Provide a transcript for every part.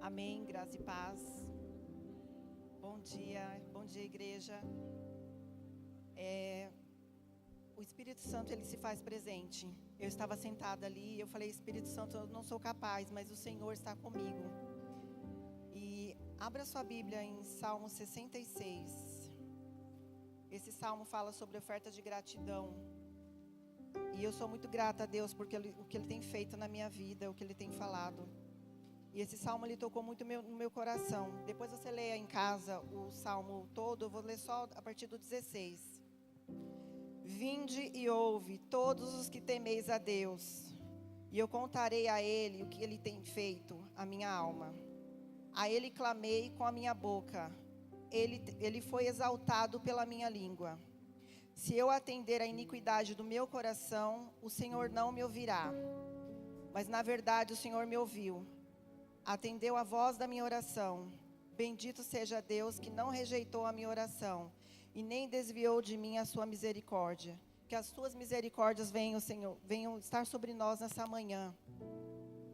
Amém, graça e paz. Bom dia, igreja. O Espírito Santo, ele se faz presente. Eu estava sentada ali e eu falei: Espírito Santo, eu não sou capaz, mas o Senhor está comigo. E abra sua Bíblia em Salmo 66. Esse salmo fala sobre oferta de gratidão. E eu sou muito grata a Deus porque o que Ele tem feito na minha vida, o que Ele tem falado. E esse salmo, ele tocou muito no meu coração. Depois você leia em casa o salmo todo, eu vou ler só a partir do 16. Vinde e ouve, todos os que temeis a Deus, e eu contarei a Ele o que Ele tem feito, a minha alma. A Ele clamei com a minha boca, Ele foi exaltado pela minha língua. Se eu atender à iniquidade do meu coração, o Senhor não me ouvirá. Mas na verdade o Senhor me ouviu. Atendeu a voz da minha oração. Bendito seja Deus que não rejeitou a minha oração e nem desviou de mim a sua misericórdia. Que as suas misericórdias venham, Senhor, venham estar sobre nós nessa manhã.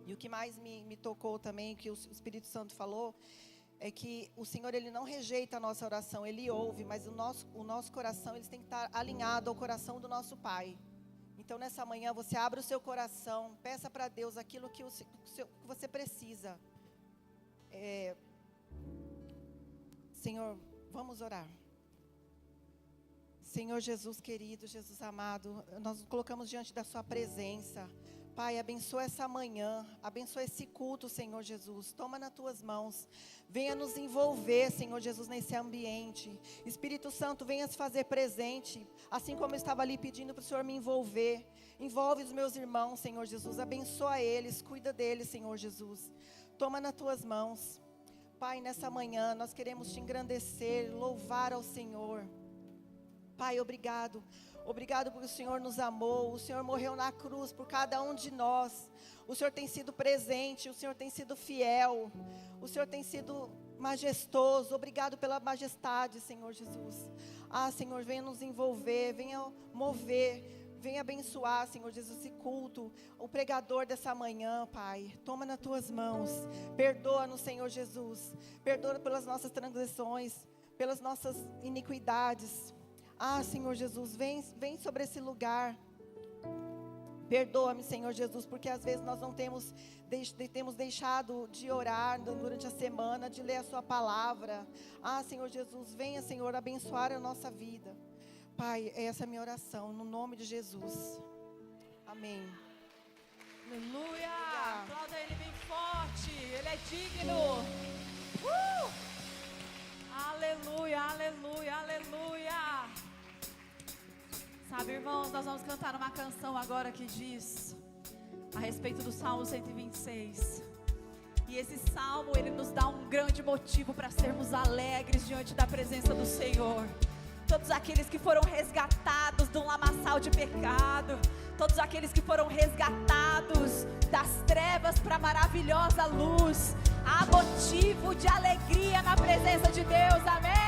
E o que mais me tocou também, que o Espírito Santo falou, é que o Senhor, Ele não rejeita a nossa oração, Ele ouve, mas o nosso coração, ele tem que estar alinhado ao coração do nosso Pai. Então, nessa manhã, você abre o seu coração, peça para Deus aquilo que você precisa. Senhor, vamos orar. Senhor Jesus querido, Jesus amado, nós nos colocamos diante da sua presença. Pai, abençoa essa manhã, abençoa esse culto, Senhor Jesus. Toma nas tuas mãos, venha nos envolver, Senhor Jesus, nesse ambiente. Espírito Santo, venha se fazer presente, assim como eu estava ali pedindo para o Senhor me envolver. Envolve os meus irmãos, Senhor Jesus, abençoa eles, cuida deles, Senhor Jesus. Toma nas tuas mãos. Pai, nessa manhã nós queremos te engrandecer, louvar ao Senhor. Pai, obrigado. Obrigado porque o Senhor nos amou, o Senhor morreu na cruz por cada um de nós. O Senhor tem sido presente, o Senhor tem sido fiel, o Senhor tem sido majestoso. Obrigado pela majestade, Senhor Jesus. Senhor, venha nos envolver, venha mover, venha abençoar, Senhor Jesus, esse culto. O pregador dessa manhã, Pai, toma nas tuas mãos. Perdoa-nos, Senhor Jesus. Perdoa pelas nossas transgressões, pelas nossas iniquidades. Senhor Jesus, vem sobre esse lugar. Perdoa-me, Senhor Jesus, porque às vezes nós não temos deixado de orar durante a semana, de ler a sua palavra. Senhor Jesus, venha, Senhor, abençoar a nossa vida. Pai, essa é a minha oração, no nome de Jesus. Amém. Aleluia! Aplauda Ele bem forte, Ele é digno. Aleluia, aleluia, aleluia. Sabe, irmãos, nós vamos cantar uma canção agora que diz a respeito do Salmo 126. E esse salmo, ele nos dá um grande motivo para sermos alegres diante da presença do Senhor. Todos aqueles que foram resgatados de um lamaçal de pecado, todos aqueles que foram resgatados das trevas para a maravilhosa luz, há motivo de alegria na presença de Deus, amém?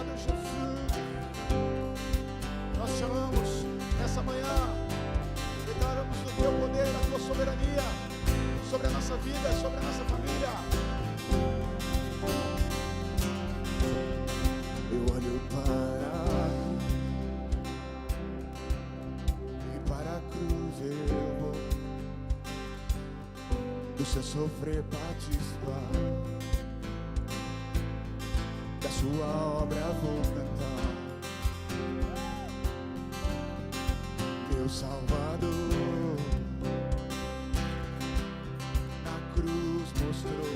Obrigado, Jesus. Nós te amamos nessa manhã. Declaramos do teu poder, a tua soberania sobre a nossa vida, sobre a nossa família. Eu olho para a cruz eu vou, do seu sofrer participar, da sua obra vou cantar. Meu Salvador na cruz mostrou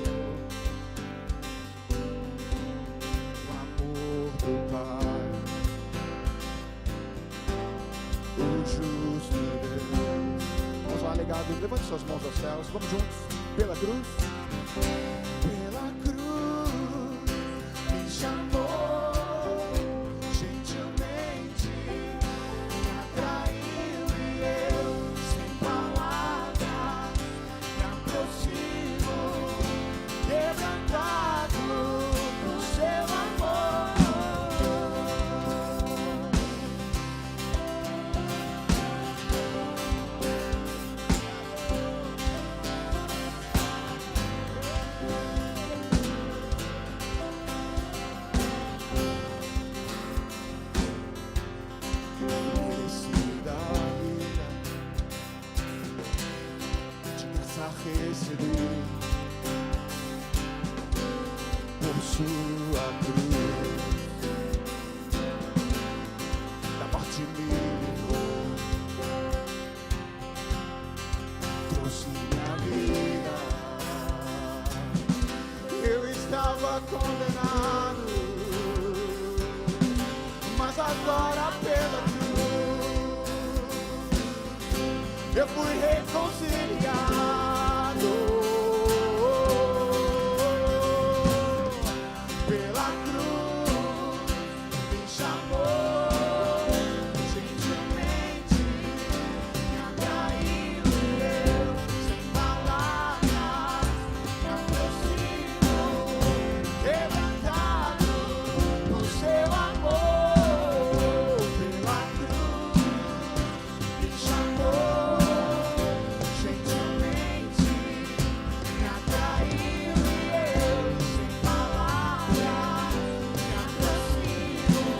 o amor do Pai, o justo Deus. Vamos lá, legado, levante suas mãos aos céus, vamos juntos, pela cruz. Pela cruz me chamou gentilmente, me atraiu e eu, sem palavras, me aproximo, quebrantado no seu amor. Merecida vida de graça receber por sua cruz, da morte me livrou, trouxe minha vida. Eu estava condenado, mas agora pela cruz eu fui reconciliado. Pela cruz me chamou gentilmente, me atraiu e eu, sem palavras, me aproximo, quebrantado no seu amor. Pela cruz me chamou gentilmente, me atraiu e eu, sem palavras, me aproximo,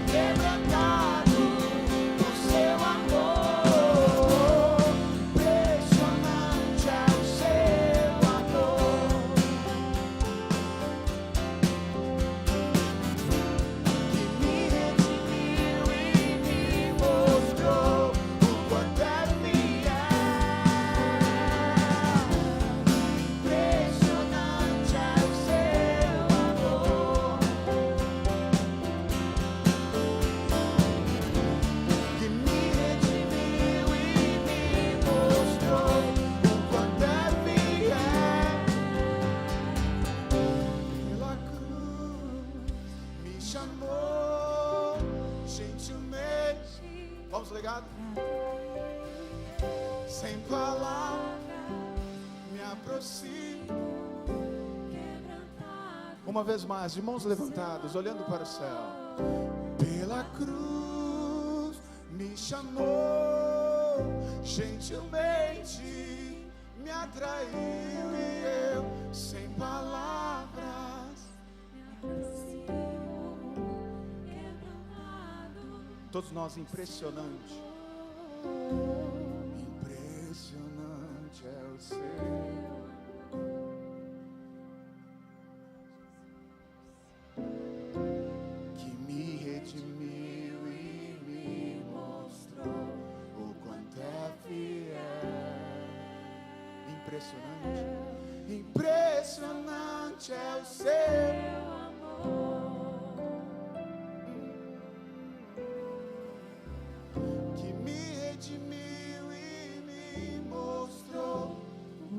quebrantado no seu amor. Impressionante é o seu amor, que me redimiu e me mostrou o quanto é fiel. Impressionante é o seu amor, que me redimiu e me mostrou o quanto é fiel. Pela cruz me chamou gentilmente. Vamos, legado? Sem palavras me aproximo. Uma vez mais, de mãos levantadas, olhando para o céu. Pela cruz me chamou gentilmente, me atraiu e eu, sem palavras. Todos nós, impressionante. Impressionante é o seu. Que me redimiu e me mostrou o quanto é fiel. Impressionante. Impressionante é o seu amor, que me redimiu e me mostrou o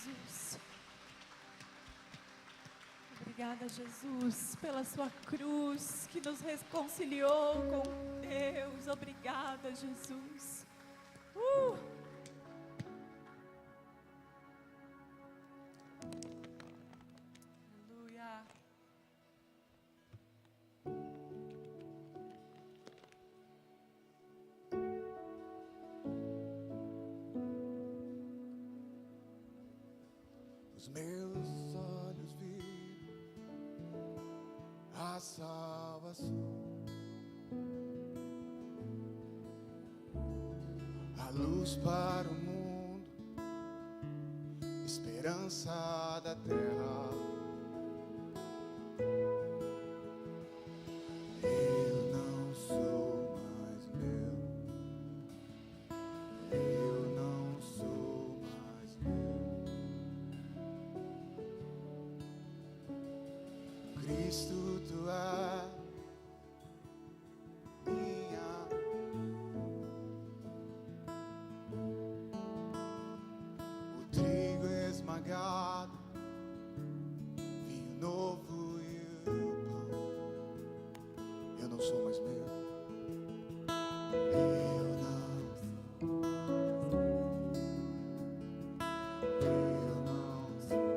Jesus. Obrigada, Jesus, pela sua cruz que nos reconciliou com Deus. Obrigada, Jesus. Aleluia. Os meus olhos viram a salvação, a luz para o mundo, esperança da terra. Eu não sou mais meu, eu não sou mais meu. Cristo, tu és minha. O trigo esmagado, vinho novo e o pão. Eu não sou mais meu. Eu não sou.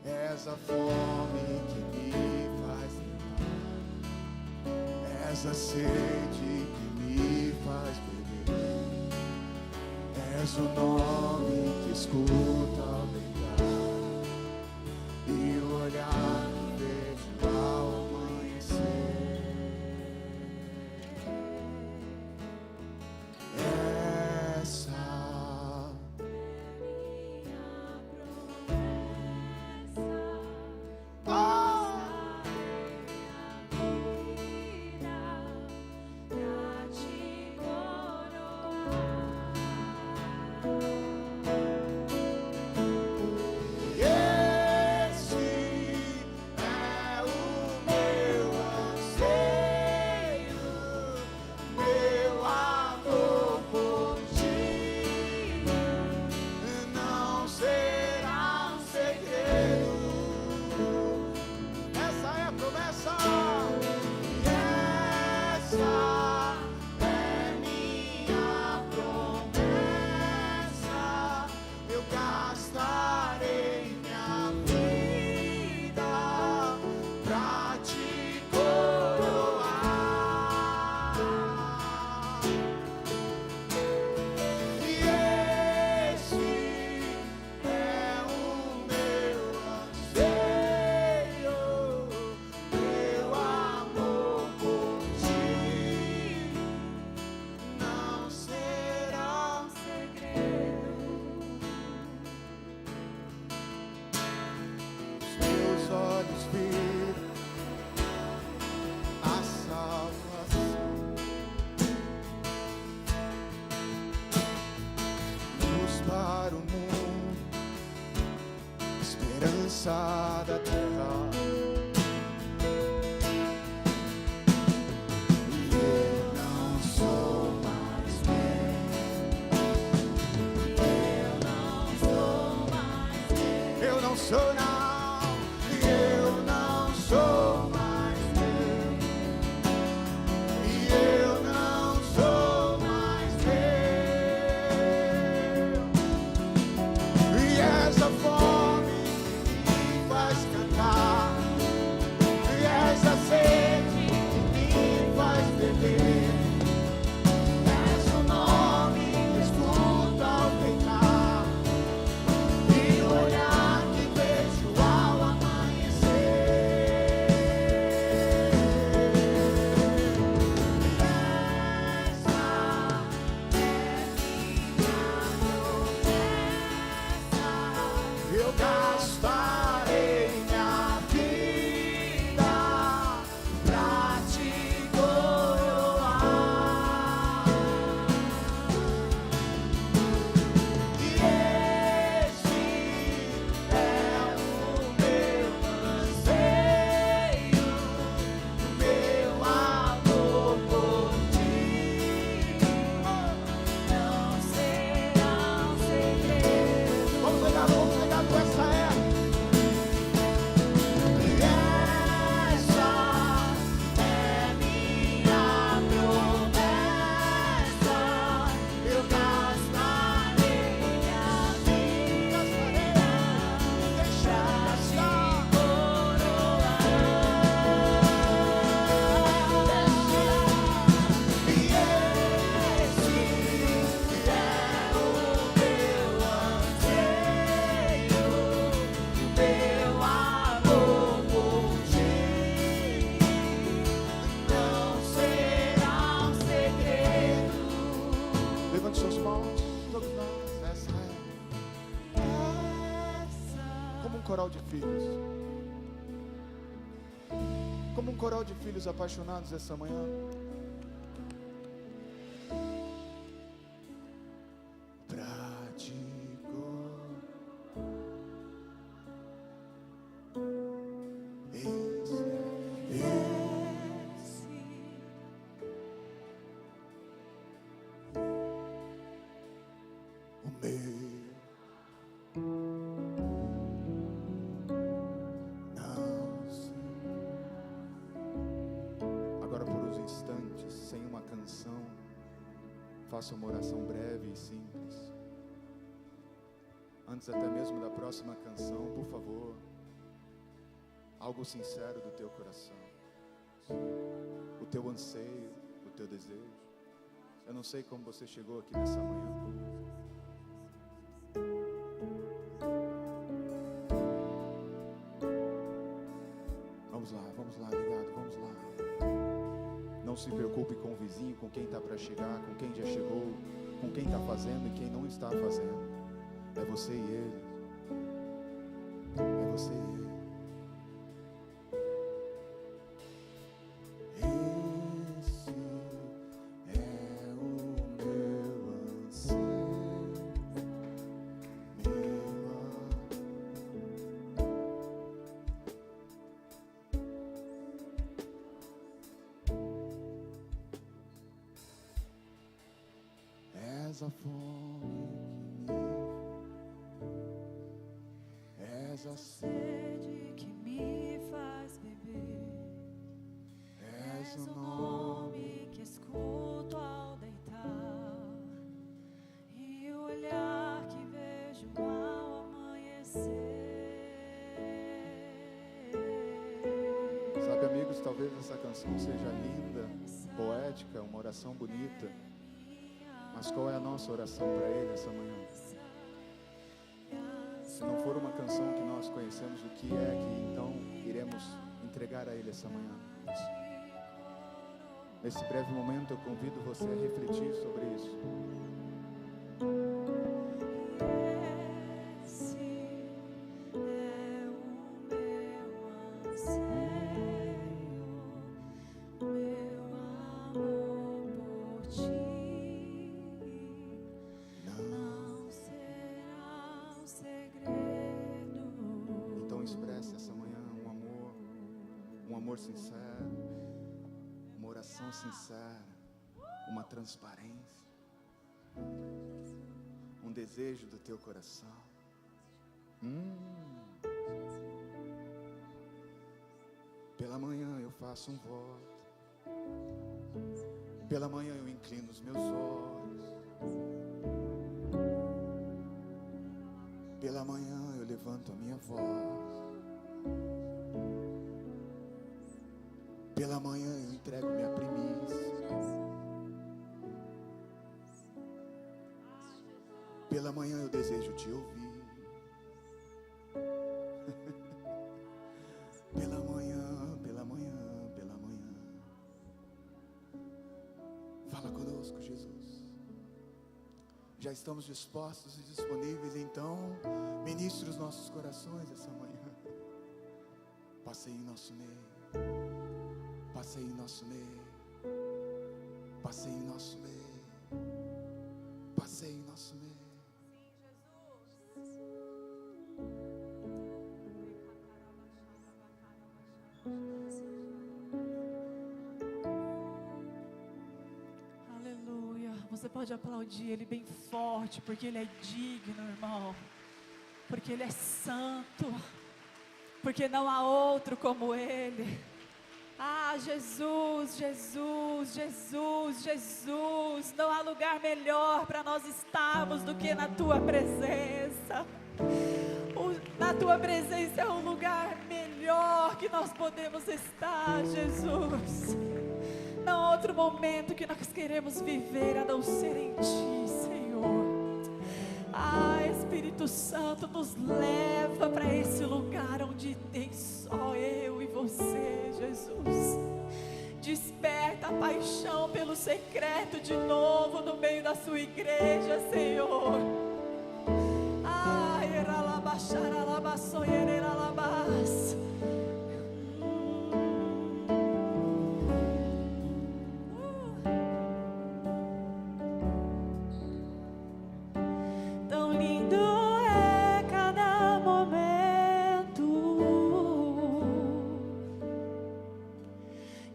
És a fome que me faz lembrar, és a sede que me faz beber, és o nome que escuta ao deitar e o olhar que vejo ao amanhecer. Essa coral de filhos. Como um coral de filhos apaixonados essa manhã. Faça uma oração breve e simples. Antes até mesmo da próxima canção, por favor, algo sincero do teu coração, o teu anseio, o teu desejo. Eu não sei como você chegou aqui nessa manhã. Vamos lá, ligado, vamos lá. Não se preocupe com o vizinho, com quem está para chegar, com quem já chegou, com quem está fazendo e quem não está fazendo. É você e ele. É você e ele. Esse é o meu anseio, és a fome que me, és a sede que me faz beber, és o nome que escuto ao deitar, e o olhar que vejo ao amanhecer. Sabe, amigos, talvez essa canção seja linda, poética, uma oração bonita. Mas qual é a nossa oração para Ele essa manhã? Se não for uma canção que nós conhecemos o que é, que então iremos entregar a Ele essa manhã. Nesse breve momento eu convido você a refletir sobre isso. Sincero, uma oração sincera, uma transparência, um desejo do teu coração. Pela manhã eu faço um voto, pela manhã eu inclino os meus olhos, pela manhã eu levanto a minha voz. Pela manhã eu entrego minha primícia. Pela manhã eu desejo te ouvir. Pela manhã, pela manhã, pela manhã. Fala conosco, Jesus. Já estamos dispostos e disponíveis, então ministre os nossos corações essa manhã. Passe em nosso meio. Passe em nosso meio, passe em nosso meio, passe em nosso meio. Aleluia. Você pode aplaudir Ele bem forte, porque Ele é digno, irmão, porque Ele é santo, porque não há outro como Ele. Ah, Jesus, Jesus, Jesus, Jesus, não há lugar melhor para nós estarmos do que na Tua presença. Na Tua presença é um lugar melhor que nós podemos estar, Jesus. Não há outro momento que nós queremos viver a não ser em Ti, Senhor. Ah, Espírito Santo, nos leva para esse lugar onde tem só eu e você, Jesus. Desperta a paixão pelo secreto de novo no meio da sua igreja, Senhor. Ah,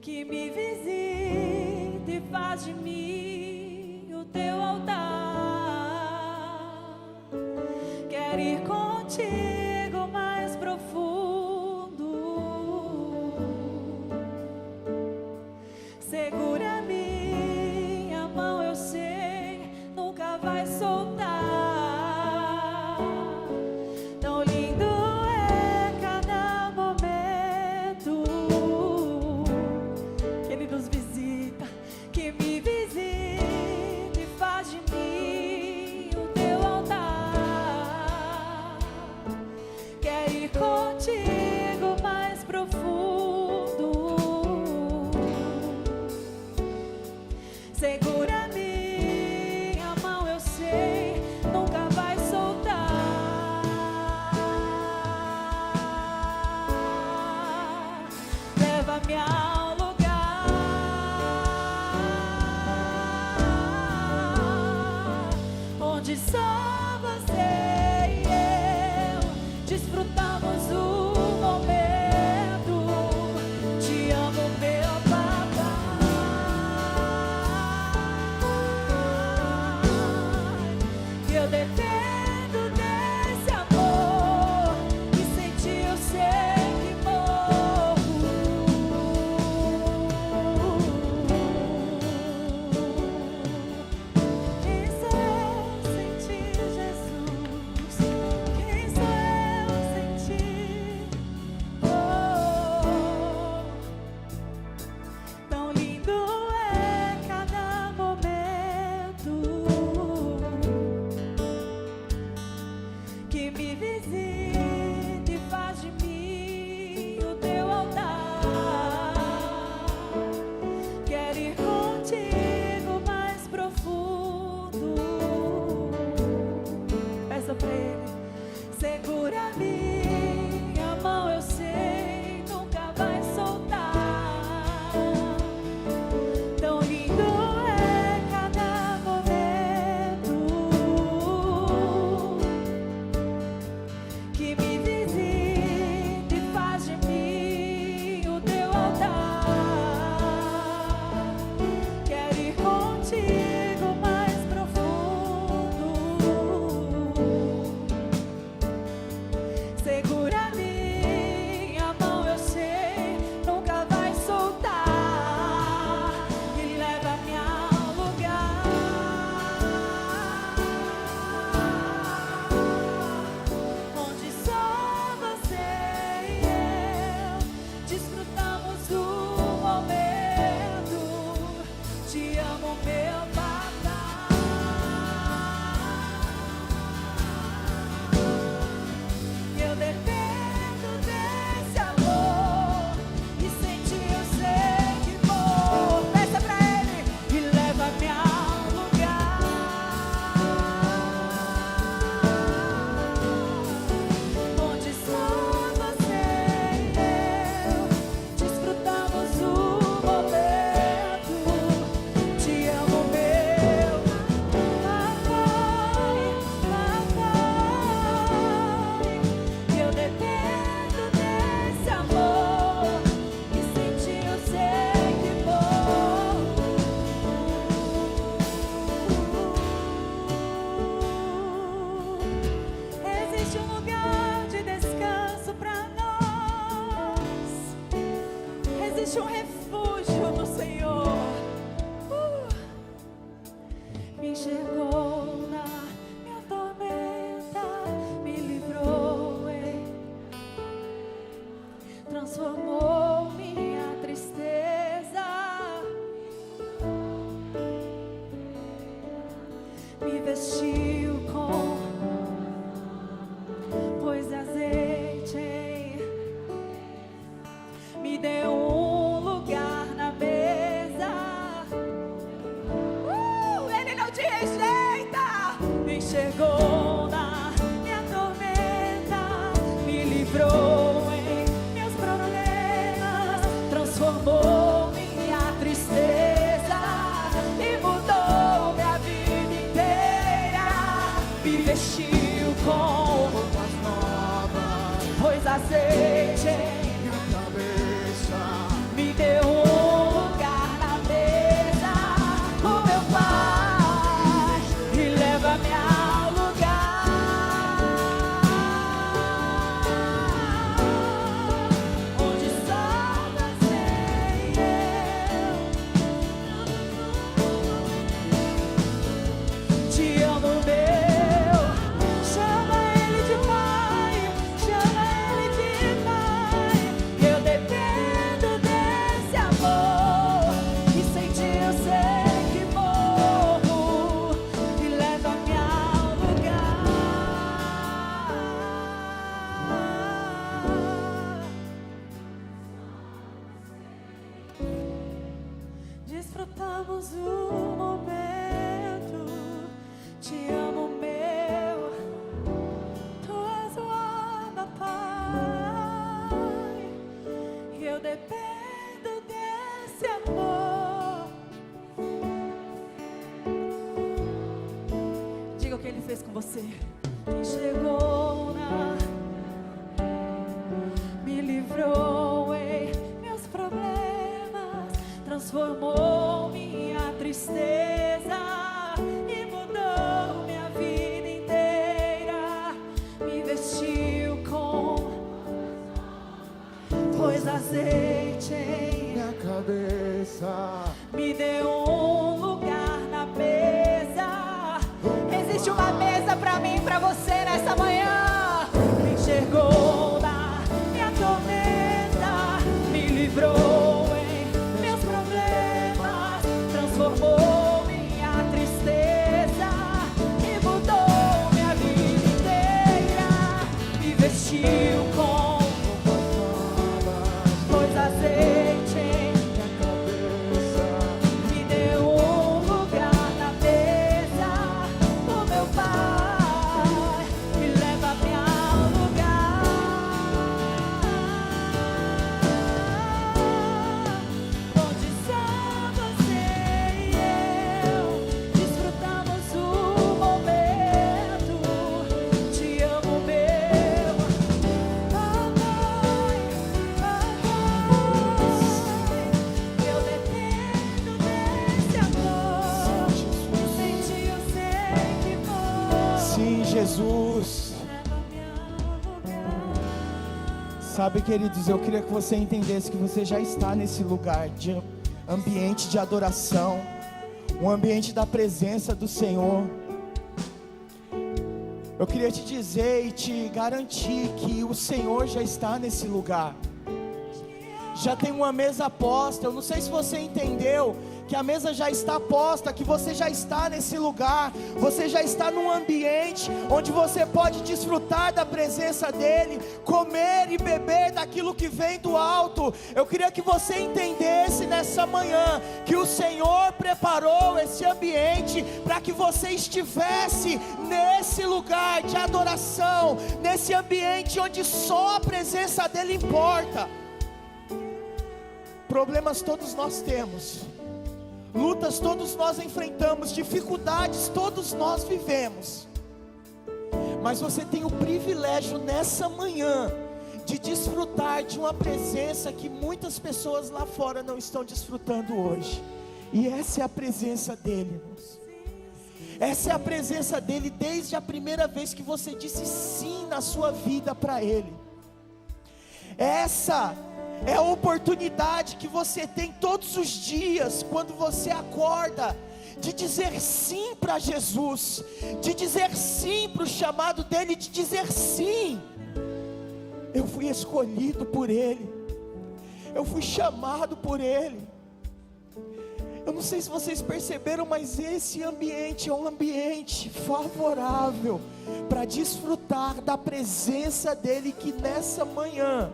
que me visita e faz de mim o teu altar. Quero ir contigo mais profundo. Segura minha mão, eu sei, nunca vai soltar. Tão lindo é cada momento que Ele nos visita, que me visita e faz de mim o teu altar. Quero ir contigo mais profundo. Segura minha mão, eu sei, nunca vai soltar. Leva-me ao lugar onde só você e eu desfrutamos o momento. Te amo, meu papai. Eu dependo desse amor e sem ti eu sei que morro. Quem sou eu sem ti, Jesus? Quem sou eu sem ti? Tão lindo é cada momento que me visita e faz de mim o teu altar. Quero ir contigo mais profundo. Peça pra Ele. Segura minha mão, eu sei, nunca vai soltar. Tão lindo é cada momento que me visita e faz de mim o teu altar. Quero ir contigo mais profundo. Segura minha mão, eu sei, nunca vai soltar. E leva-me ao lugar onde só você e eu desfrutamos o momento. Te amo, meu papai. Eu dependo desse amor e sem ti eu sei que vou. Peça pra Ele e leva-me ao lugar onde só você e eu desfrutamos o momento. Te amo, meu papai, papai. Eu dependo desse amor e sem ti eu sei que morro. Existe um lugar de descanso pra nós. Existe um refúgio no Senhor. Me enxergou na minha tormenta, me livrou, transformou minha tristeza, me vestiu com pôs azeite, me deu um lugar Desfrutamos o momento. Te amo, meu. Tu és o Abba, Pai. E eu dependo desse amor. Diga o que Ele fez com você. Quem chegou me livrou em meus problemas, transformou minha tristeza e mudou minha vida inteira. Me vestiu com pôs azeite em minha cabeça, me deu um lugar na mesa. Existe uma mesa pra mim e pra você nessa manhã. Me enxergou na minha tormenta, me livrou em meus problemas, transformou minha tristeza e mudou minha vida inteira. Me vestiu com pôs azeite em minha cabeça, me deu um lugar na mesa. O meu Pai me leva-me ao lugar onde só você e eu desfrutamos o momento. Te amo, meu papai, eu dependo desse amor. E sem ti eu sei que vou. Sim, Jesus. Leva-me ao lugar. Sabe, queridos, eu queria que você entendesse que você já está nesse lugar de ambiente de adoração, um ambiente da presença do Senhor. Eu queria te dizer e te garantir que o Senhor já está nesse lugar. Já tem uma mesa posta. Eu não sei se você entendeu que a mesa já está posta, que você já está nesse lugar. Você já está num ambiente onde você pode desfrutar da presença dEle, comer e beber daquilo que vem do alto. Eu queria que você entendesse nessa manhã que o Senhor preparou esse ambiente para que você estivesse nesse lugar de adoração, nesse ambiente onde só a presença dEle importa. Problemas todos nós temos, lutas todos nós enfrentamos, dificuldades todos nós vivemos, mas você tem o privilégio nessa manhã de desfrutar de uma presença que muitas pessoas lá fora não estão desfrutando hoje. E essa é a presença dEle, irmãos. Essa é a presença dEle desde a primeira vez que você disse sim na sua vida para Ele. Essa é a oportunidade que você tem todos os dias, quando você acorda, de dizer sim para Jesus, de dizer sim para o chamado dEle, de dizer sim. Eu fui escolhido por Ele, eu fui chamado por Ele. Eu não sei se vocês perceberam, mas esse ambiente é um ambiente favorável para desfrutar da presença dEle, que nessa manhã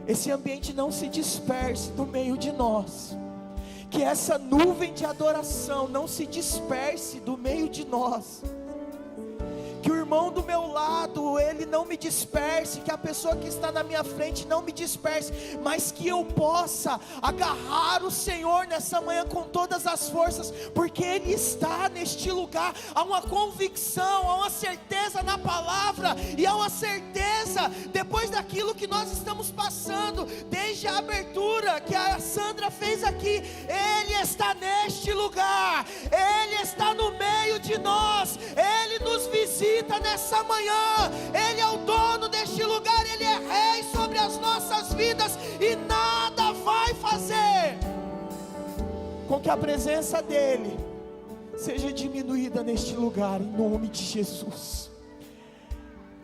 esse ambiente não se disperse do meio de nós, que essa nuvem de adoração não se disperse do meio de nós, que o irmão do meu lado, ele não me disperse, que a pessoa que está na minha frente não me disperse, mas que eu possa agarrar o Senhor nessa manhã com todas as forças, porque Ele está neste lugar. Há uma convicção, há uma certeza na palavra, e há uma certeza depois daquilo que nós estamos passando, desde a abertura que a Sandra fez aqui. Ele está neste lugar, Ele está no meio de nós, Ele nos visita nessa manhã. Ele é o dono deste lugar, Ele é rei sobre as nossas vidas, e nada vai fazer com que a presença dEle seja diminuída neste lugar, em nome de Jesus.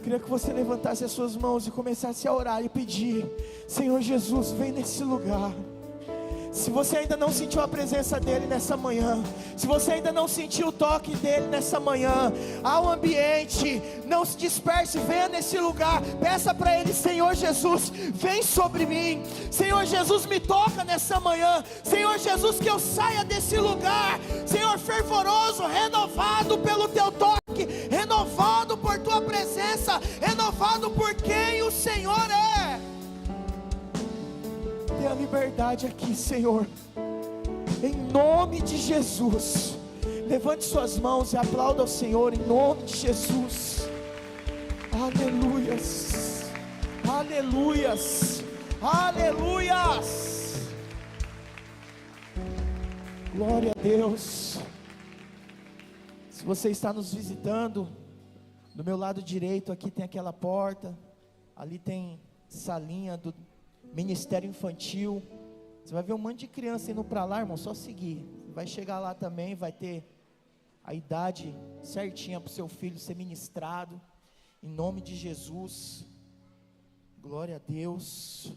Queria que você levantasse as suas mãos e começasse a orar e pedir: Senhor Jesus, vem nesse lugar, Se você ainda não sentiu a presença dEle nessa manhã, se você ainda não sentiu o toque dEle nessa manhã, há um ambiente, não se disperse, venha nesse lugar, peça para Ele: Senhor Jesus, vem sobre mim, Senhor Jesus, me toca nessa manhã, Senhor Jesus, que eu saia desse lugar, Senhor, fervoroso, renovado pelo Teu toque, renovado por Tua presença, renovado por quem o Senhor é. Dê a liberdade aqui, Senhor, em nome de Jesus. Levante suas mãos e aplauda ao Senhor em nome de Jesus. Aleluias, aleluias, aleluias. Glória a Deus. Se você está nos visitando, do meu lado direito aqui tem aquela porta, ali tem salinha do Ministério Infantil. Você vai ver um monte de criança indo para lá, irmão, só seguir. Vai chegar lá também, vai ter a idade certinha para o seu filho ser ministrado, em nome de Jesus. Glória a Deus.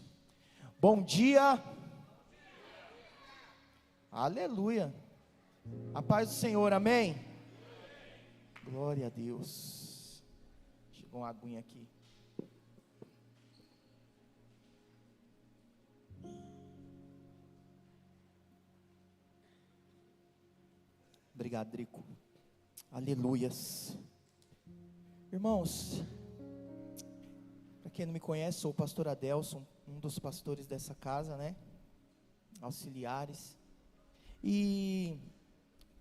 Bom dia. Aleluia. A paz do Senhor, amém. Glória a Deus. Chegou uma aguinha aqui. Obrigado, Drico. Aleluias. Irmãos, para quem não me conhece, sou o pastor Adelson, um dos pastores dessa casa, né? Auxiliares. E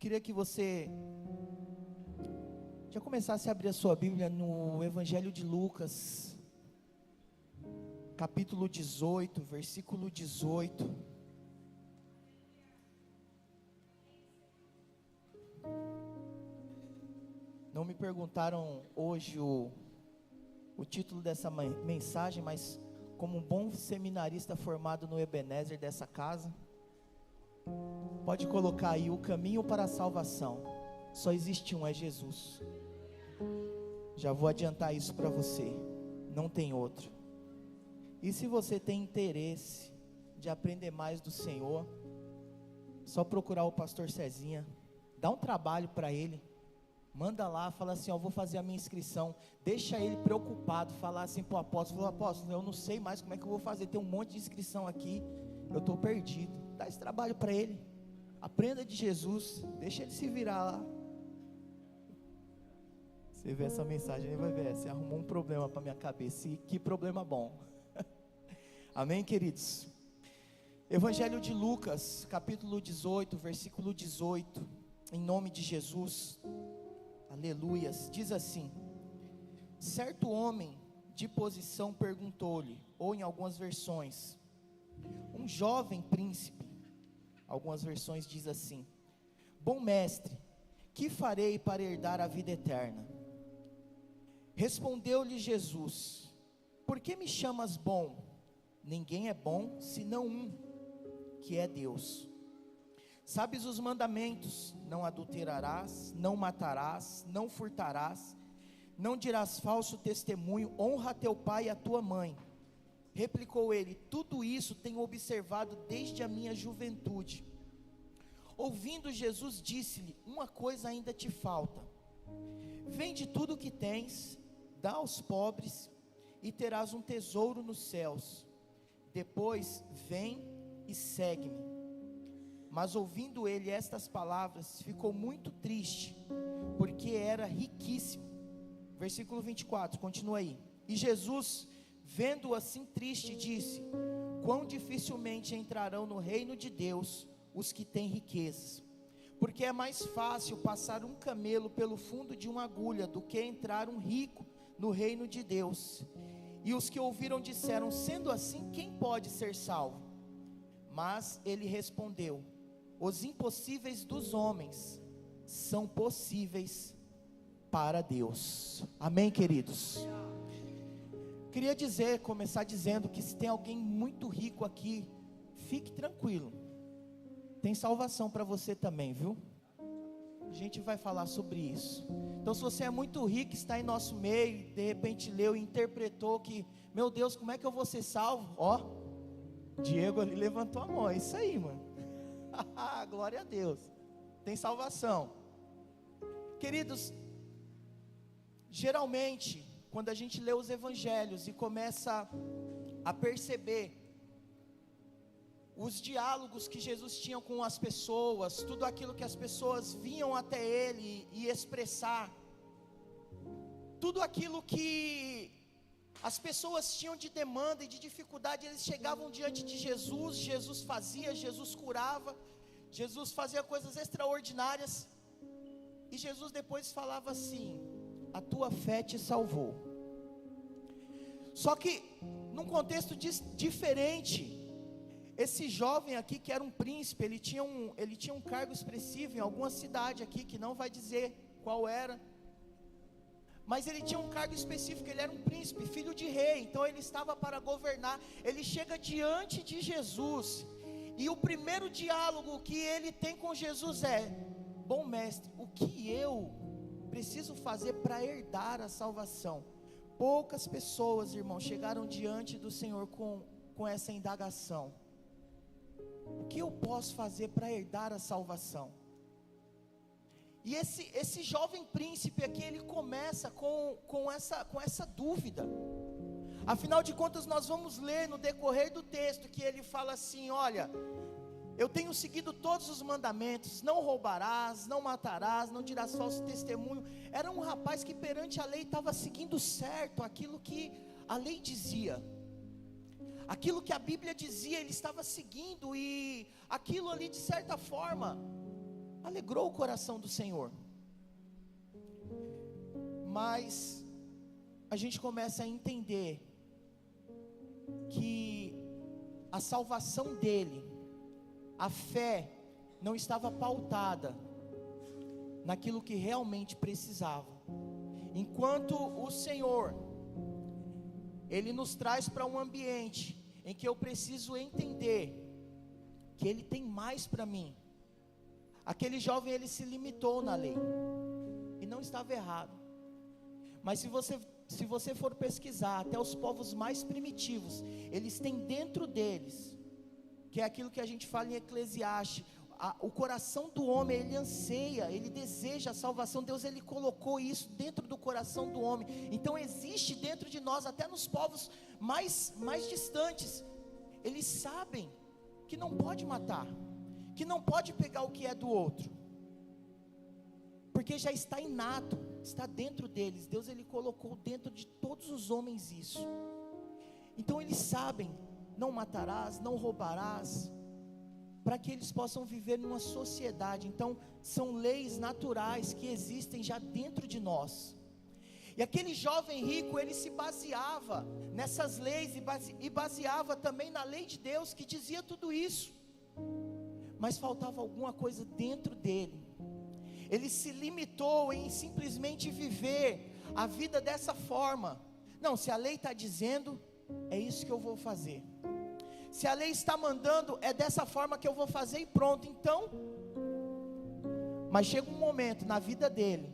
queria que você já começasse a abrir a sua Bíblia no Evangelho de Lucas, capítulo 18, versículo 18. Não me perguntaram hoje o título dessa mensagem, mas como um bom seminarista formado no Ebenezer dessa casa, pode colocar aí: o caminho para a salvação só existe um, é Jesus. Já vou adiantar isso para você, não tem outro. E se você tem interesse de aprender mais do Senhor, só procurar o pastor Cezinha, dá um trabalho para ele. Manda lá, fala assim: ó, vou fazer a minha inscrição. Deixa ele preocupado, falar assim para o apóstolo: apóstolo, eu não sei mais como é que eu vou fazer, tem um monte de inscrição aqui, eu estou perdido. Dá esse trabalho para ele, aprenda de Jesus, deixa ele se virar lá. Você vê essa mensagem, ele vai ver, você arrumou um problema para minha cabeça, e que problema bom. Amém, queridos? Evangelho de Lucas, capítulo 18, versículo 18, em nome de Jesus. Aleluias. Diz assim: certo homem de posição perguntou-lhe, ou em algumas versões, um jovem príncipe, algumas versões diz assim: bom mestre, que farei para herdar a vida eterna? Respondeu-lhe Jesus: por que me chamas bom? Ninguém é bom senão um, que é Deus. Sabes os mandamentos: não adulterarás, não matarás, não furtarás, não dirás falso testemunho, honra teu pai e a tua mãe. Replicou ele: tudo isso tenho observado desde a minha juventude. Ouvindo Jesus, disse-lhe: uma coisa ainda te falta. Vende tudo o que tens, dá aos pobres, e terás um tesouro nos céus. Depois vem e segue-me. Mas ouvindo ele estas palavras, ficou muito triste, porque era riquíssimo. Versículo 24, continua aí. E Jesus, vendo-o assim triste, disse: quão dificilmente entrarão no reino de Deus os que têm riquezas. Porque é mais fácil passar um camelo pelo fundo de uma agulha do que entrar um rico no reino de Deus. E os que ouviram disseram: sendo assim, quem pode ser salvo? Mas ele respondeu: os impossíveis dos homens são possíveis para Deus. Amém, queridos? Queria começar dizendo que se tem alguém muito rico aqui, fique tranquilo, tem salvação para você também, viu? A gente vai falar sobre isso. Então, se você é muito rico, está em nosso meio, de repente leu e interpretou que, meu Deus, como é que eu vou ser salvo? Ó, Diego ali levantou a mão, é isso aí, mano. Glória a Deus. Tem salvação. Queridos, geralmente, quando a gente lê os evangelhos e começa a perceber os diálogos que Jesus tinha com as pessoas, tudo aquilo que as pessoas vinham até Ele e expressar, tudo aquilo que as pessoas tinham de demanda e de dificuldade, eles chegavam diante de Jesus, Jesus fazia, Jesus curava, Jesus fazia coisas extraordinárias, e Jesus depois falava assim: a tua fé te salvou. Só que, num contexto diferente, esse jovem aqui, que era um príncipe, ele tinha um cargo expressivo em alguma cidade aqui, que não vai dizer qual era, mas ele tinha um cargo específico, ele era um príncipe, filho de rei, então ele estava para governar. Ele chega diante de Jesus, e o primeiro diálogo que ele tem com Jesus é: bom mestre, o que eu preciso fazer para herdar a salvação? Poucas pessoas, irmãos, chegaram diante do Senhor com essa indagação: o que eu posso fazer para herdar a salvação? E esse jovem príncipe aqui, ele começa com essa dúvida. Afinal de contas, nós vamos ler no decorrer do texto que ele fala assim: olha, eu tenho seguido todos os mandamentos, não roubarás, não matarás, não dirás falso testemunho. Era um rapaz que perante a lei estava seguindo certo aquilo que a lei dizia. Aquilo que a Bíblia dizia, ele estava seguindo, e aquilo ali, de certa forma, alegrou o coração do Senhor. Mas a gente começa a entender que a salvação dele, a fé, não estava pautada naquilo que realmente precisava. Enquanto o Senhor, Ele nos traz para um ambiente em que eu preciso entender que Ele tem mais para mim. Aquele jovem, ele se limitou na lei, e não estava errado. Mas se você for pesquisar, até os povos mais primitivos, eles têm dentro deles, que é aquilo que a gente fala em Eclesiastes, o coração do homem, ele anseia, ele deseja a salvação. Deus, ele colocou isso dentro do coração do homem. Então existe dentro de nós, até nos povos mais distantes, eles sabem que não pode matar, que não pode pegar o que é do outro, porque já está inato, está dentro deles. Deus, ele colocou dentro de todos os homens isso. Então eles sabem: não matarás, não roubarás, para que eles possam viver numa sociedade. Então são leis naturais que existem já dentro de nós. E aquele jovem rico, ele se baseava nessas leis e baseava também na lei de Deus, que dizia tudo isso. Mas faltava alguma coisa dentro dele. Ele se limitou em simplesmente viver a vida dessa forma. Não, se a lei está dizendo, é isso que eu vou fazer. Se a lei está mandando, é dessa forma que eu vou fazer e pronto. Então, mas chega um momento na vida dele,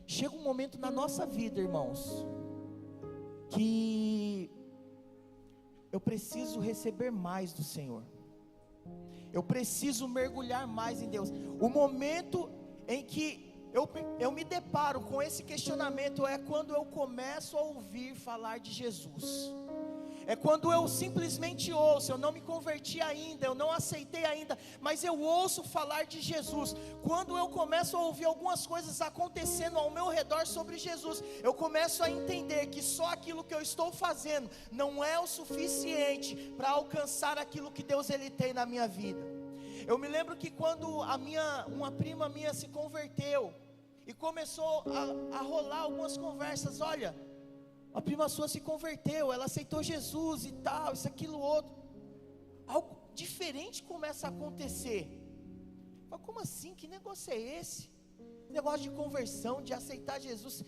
chega um momento na nossa vida, irmãos, que eu preciso receber mais do Senhor. Eu preciso mergulhar mais em Deus. O momento em que eu me deparo com esse questionamento é quando eu começo a ouvir falar de Jesus. É quando eu simplesmente ouço. Eu não me converti ainda, eu não aceitei ainda, mas eu ouço falar de Jesus. Quando eu começo a ouvir algumas coisas acontecendo ao meu redor sobre Jesus, eu começo a entender que só aquilo que eu estou fazendo não é o suficiente para alcançar aquilo que Deus, ele tem na minha vida. Eu me lembro que quando uma prima minha se converteu e começou a rolar algumas conversas: olha, a prima sua se converteu, ela aceitou Jesus e tal, isso, aquilo, outro. Algo diferente começa a acontecer. Mas como assim? Que negócio é esse? Negócio de conversão, de aceitar Jesus.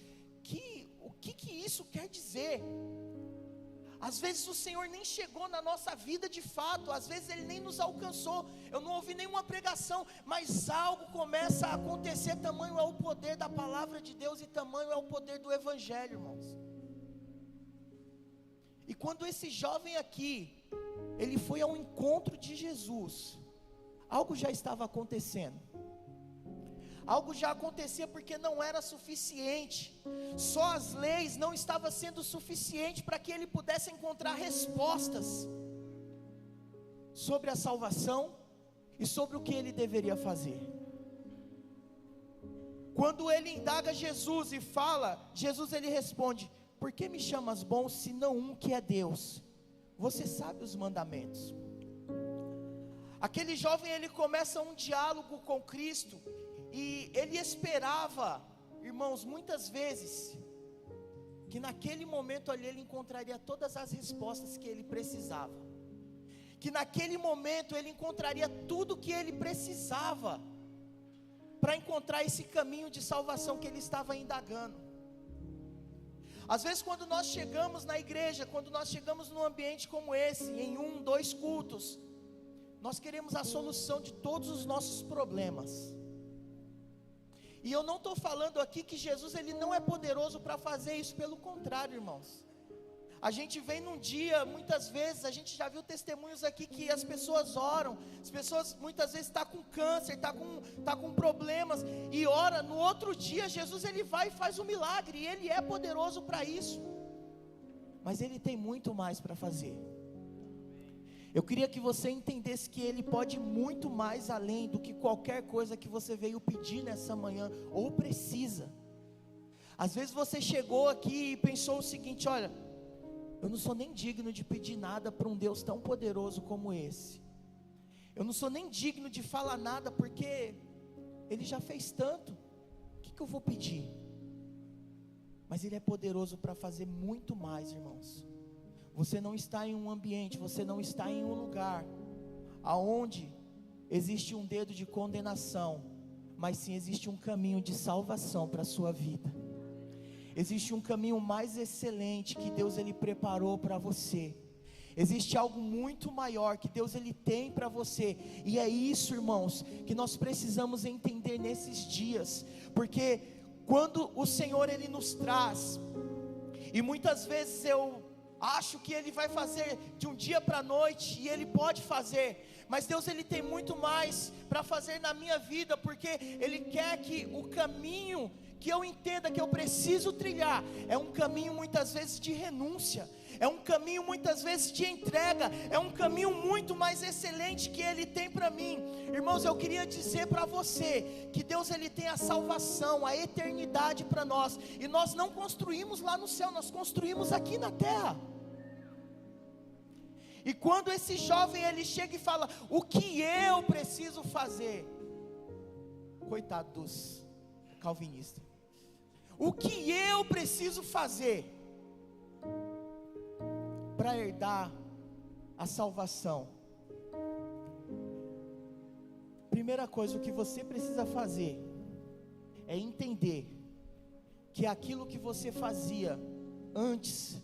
O que isso quer dizer? Às vezes o Senhor nem chegou na nossa vida de fato, às vezes Ele nem nos alcançou. Eu não ouvi nenhuma pregação, mas algo começa a acontecer. Tamanho é o poder da palavra de Deus e tamanho é o poder do Evangelho, irmãos. E quando esse jovem aqui, ele foi ao encontro de Jesus, algo já estava acontecendo. Algo já acontecia porque não era suficiente. Só as leis não estavam sendo suficiente para que ele pudesse encontrar respostas sobre a salvação e sobre o que ele deveria fazer. Quando ele indaga Jesus e fala, Jesus ele responde: por que me chamas bom se não um que é Deus? Você sabe os mandamentos. Aquele jovem ele começa um diálogo com Cristo. E ele esperava, irmãos, muitas vezes, que naquele momento ali ele encontraria todas as respostas que ele precisava. Que naquele momento ele encontraria tudo que ele precisava para encontrar esse caminho de salvação que ele estava indagando. Às vezes quando nós chegamos na igreja, quando nós chegamos num ambiente como esse, em 1, 2 cultos, nós queremos a solução de todos os nossos problemas. E eu não estou falando aqui que Jesus ele não é poderoso para fazer isso, pelo contrário, irmãos. A gente vem num dia, muitas vezes, a gente já viu testemunhos aqui que as pessoas oram, as pessoas muitas vezes estão com câncer, estão com problemas, e ora, no outro dia Jesus ele vai e faz um milagre, e ele é poderoso para isso, mas ele tem muito mais para fazer. Eu queria que você entendesse que ele pode muito mais além do que qualquer coisa que você veio pedir nessa manhã, ou precisa. Às vezes você chegou aqui e pensou o seguinte: olha, eu não sou nem digno de pedir nada para um Deus tão poderoso como esse. Eu não sou nem digno de falar nada porque Ele já fez tanto. O que eu vou pedir? Mas Ele é poderoso para fazer muito mais, irmãos. Você não está em um ambiente, você não está em um lugar aonde existe um dedo de condenação, mas sim existe um caminho de salvação para a sua vida. Existe um caminho mais excelente que Deus ele preparou para você. Existe algo muito maior que Deus ele tem para você. E é isso, irmãos, que nós precisamos entender nesses dias. Porque quando o Senhor ele nos traz, e muitas vezes eu acho que Ele vai fazer de um dia para a noite, e Ele pode fazer, mas Deus Ele tem muito mais para fazer na minha vida, porque Ele quer que o caminho que eu entenda que eu preciso trilhar, é um caminho muitas vezes de renúncia, é um caminho muitas vezes de entrega, é um caminho muito mais excelente que Ele tem para mim. Irmãos, eu queria dizer para você, que Deus Ele tem a salvação, a eternidade para nós, e nós não construímos lá no céu, nós construímos aqui na terra. E quando esse jovem ele chega e fala: o que eu preciso fazer? Coitado dos calvinistas. O que eu preciso fazer para herdar a salvação? Primeira coisa, o que você precisa fazer é entender que aquilo que você fazia antes,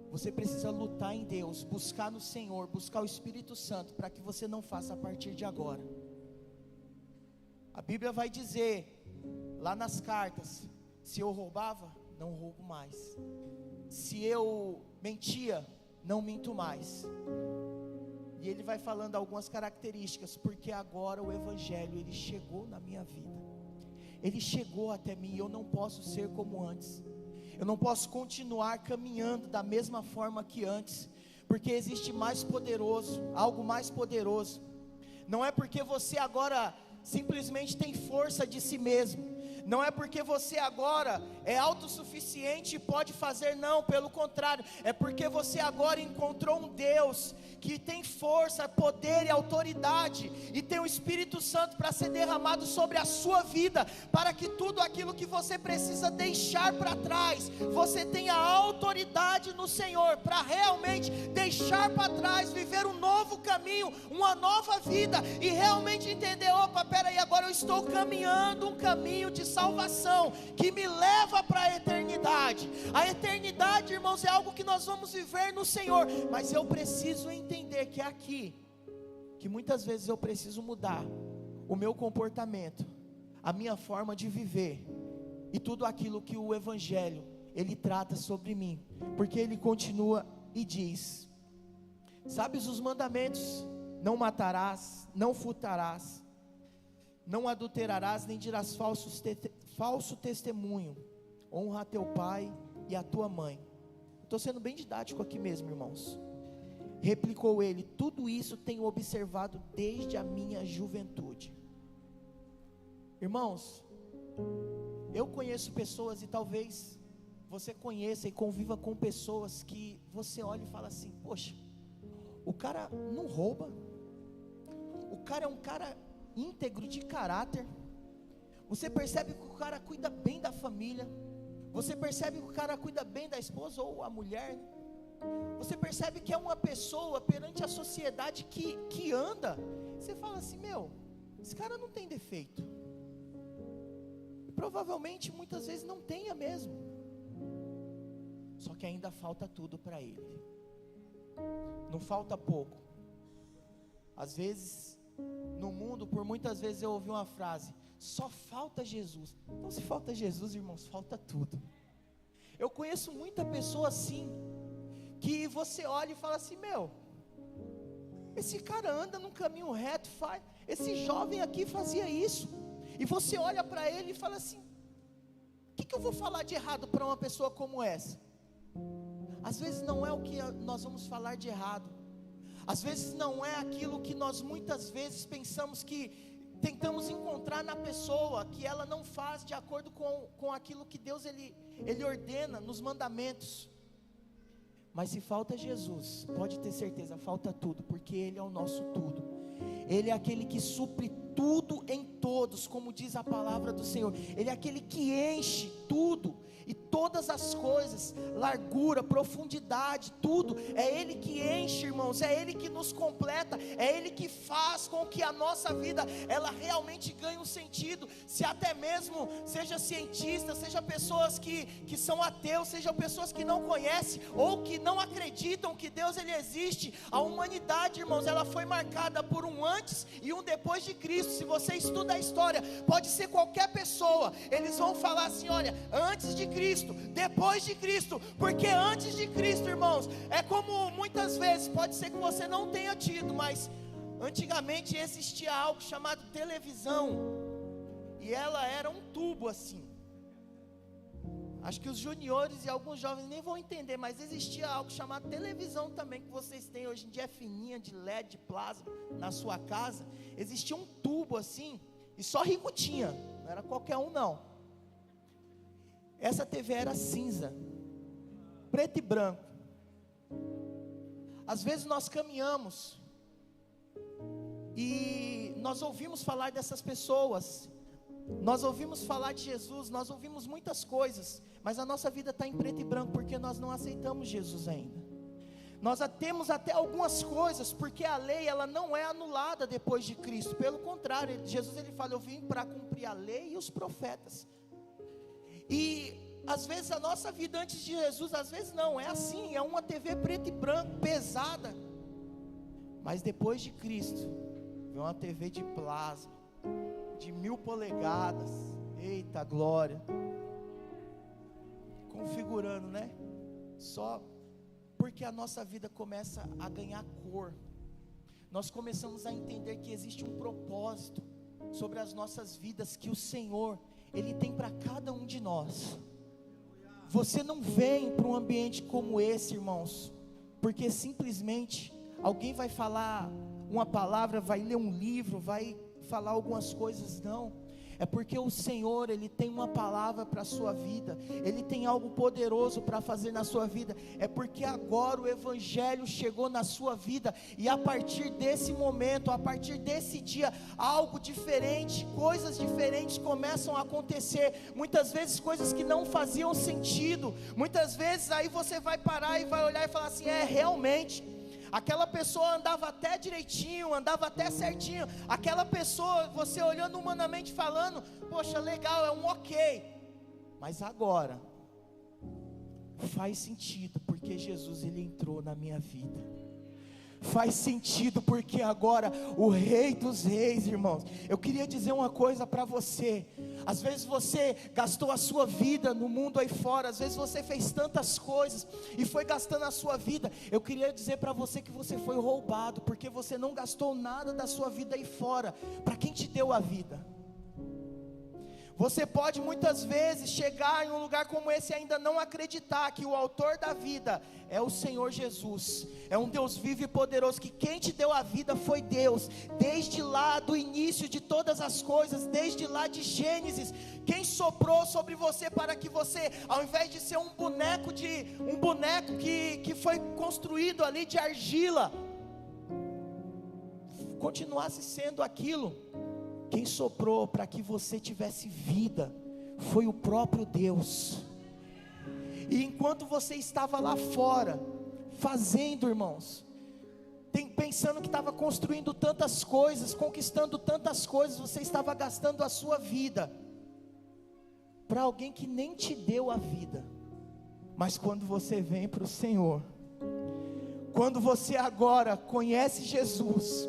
você precisa lutar em Deus, buscar no Senhor, buscar o Espírito Santo, para que você não faça a partir de agora. A Bíblia vai dizer, lá nas cartas: se eu roubava, não roubo mais. Se eu mentia, não minto mais. E ele vai falando algumas características, porque agora o Evangelho, ele chegou na minha vida. Ele chegou até mim, e eu não posso ser como antes. Eu não posso continuar caminhando da mesma forma que antes, porque existe mais poderoso, algo mais poderoso. Não é porque você agora simplesmente tem força de si mesmo, não é porque você agora é autossuficiente e pode fazer, não, pelo contrário, é porque você agora encontrou um Deus que tem força, poder e autoridade, e tem o Espírito Santo para ser derramado sobre a sua vida, para que tudo aquilo que você precisa deixar para trás, você tenha autoridade no Senhor, para realmente deixar para trás, viver um novo caminho, uma nova vida, e realmente entender: opa, peraí, agora eu estou caminhando um caminho de salvação, que me leva para a eternidade. A eternidade, irmãos, é algo que nós vamos viver no Senhor, mas eu preciso entender que é aqui, que muitas vezes eu preciso mudar o meu comportamento, a minha forma de viver, e tudo aquilo que o Evangelho, ele trata sobre mim, porque ele continua e diz: Sabes os mandamentos: não matarás, não furtarás, não adulterarás, nem dirás falso testemunho, honra a teu pai e a tua mãe. Estou sendo bem didático aqui mesmo, irmãos. Replicou ele: tudo isso tenho observado desde a minha juventude. Irmãos, eu conheço pessoas, e talvez você conheça e conviva com pessoas que você olha e fala assim: poxa, o cara não rouba, o cara é um cara íntegro de caráter. Você percebe que o cara cuida bem da família, você percebe que o cara cuida bem da esposa ou a mulher, você percebe que é uma pessoa perante a sociedade que anda. Você fala assim: meu, esse cara não tem defeito. E provavelmente muitas vezes não tenha mesmo, só que ainda falta tudo para ele. Não falta pouco. Às vezes no mundo, por muitas vezes eu ouvi uma frase: só falta Jesus. Então, se falta Jesus, irmãos, falta tudo. Eu conheço muita pessoa assim, que você olha e fala assim: meu, esse cara anda num caminho reto, esse jovem aqui fazia isso. E você olha para ele e fala assim: o que eu vou falar de errado para uma pessoa como essa? Às vezes não é o que nós vamos falar de errado, às vezes não é aquilo que nós muitas vezes pensamos que tentamos encontrar na pessoa, que ela não faz de acordo com aquilo que Deus ele ordena nos mandamentos. Mas se falta Jesus, pode ter certeza, falta tudo, porque Ele é o nosso tudo. Ele é aquele que supre tudo em todos, como diz a palavra do Senhor. Ele é aquele que enche tudo e todas as coisas, largura, profundidade, tudo. É Ele que enche, irmãos, é Ele que nos completa, é Ele que faz com que a nossa vida, ela realmente ganhe um sentido. Se até mesmo seja cientista, seja pessoas que são ateus, sejam pessoas que não conhecem, ou que não acreditam que Deus ele existe, a humanidade, irmãos, ela foi marcada por um antes e um depois de Cristo. Se você estuda a história, pode ser qualquer pessoa, eles vão falar assim: olha, antes de Cristo, depois de Cristo, porque antes de Cristo, irmãos, é como muitas vezes, pode ser que você não tenha tido, mas antigamente existia algo chamado televisão, e ela era um tubo assim. Acho que os juniores e alguns jovens nem vão entender, mas existia algo chamado televisão também, que vocês têm hoje em dia, é fininha, de LED, de plasma, na sua casa. Existia um tubo assim, e só rico tinha, não era qualquer um não. Essa TV era cinza, preto e branco. Às vezes nós caminhamos e nós ouvimos falar dessas pessoas, nós ouvimos falar de Jesus, nós ouvimos muitas coisas, mas a nossa vida está em preto e branco, porque nós não aceitamos Jesus ainda. Nós temos até algumas coisas, porque a lei ela não é anulada depois de Cristo, pelo contrário, Jesus ele fala: eu vim para cumprir a lei e os profetas. E às vezes a nossa vida antes de Jesus, às vezes não, é assim, é uma TV preto e branco, pesada. Mas depois de Cristo, vem uma TV de plasma, de 1000 polegadas, eita glória, configurando, né? Só porque a nossa vida começa a ganhar cor, nós começamos a entender que existe um propósito sobre as nossas vidas, que o Senhor, Ele tem para cada um de nós. Você não vem para um ambiente como esse, irmãos, porque simplesmente alguém vai falar uma palavra, vai ler um livro, vai falar algumas coisas, não. É porque o Senhor, Ele tem uma palavra para a sua vida, Ele tem algo poderoso para fazer na sua vida. É porque agora o Evangelho chegou na sua vida, e a partir desse momento, a partir desse dia, algo diferente, coisas diferentes começam a acontecer. Muitas vezes coisas que não faziam sentido, muitas vezes aí você vai parar e vai olhar e falar assim: realmente, aquela pessoa andava até direitinho, andava até certinho. Aquela pessoa, você olhando humanamente falando, poxa, legal, é um ok. Mas agora faz sentido, porque Jesus ele entrou na minha vida. faz sentido, porque agora o Rei dos Reis, irmãos, eu queria dizer uma coisa para você. Às vezes você gastou a sua vida no mundo aí fora, às vezes você fez tantas coisas e foi gastando a sua vida. Eu queria dizer para você que você foi roubado, porque você não gastou nada da sua vida aí fora. Para quem te deu a vida? Você pode muitas vezes chegar em um lugar como esse e ainda não acreditar que o autor da vida é o Senhor Jesus, é um Deus vivo e poderoso, que quem te deu a vida foi Deus, desde lá do início de todas as coisas, desde lá de Gênesis, quem soprou sobre você para que você, ao invés de ser um boneco que foi construído ali de argila, continuasse sendo aquilo. Quem soprou para que você tivesse vida foi o próprio Deus. E enquanto você estava lá fora fazendo, irmãos, pensando que estava construindo tantas coisas, conquistando tantas coisas, você estava gastando a sua vida para alguém que nem te deu a vida. Mas quando você vem para o Senhor, quando você agora conhece Jesus,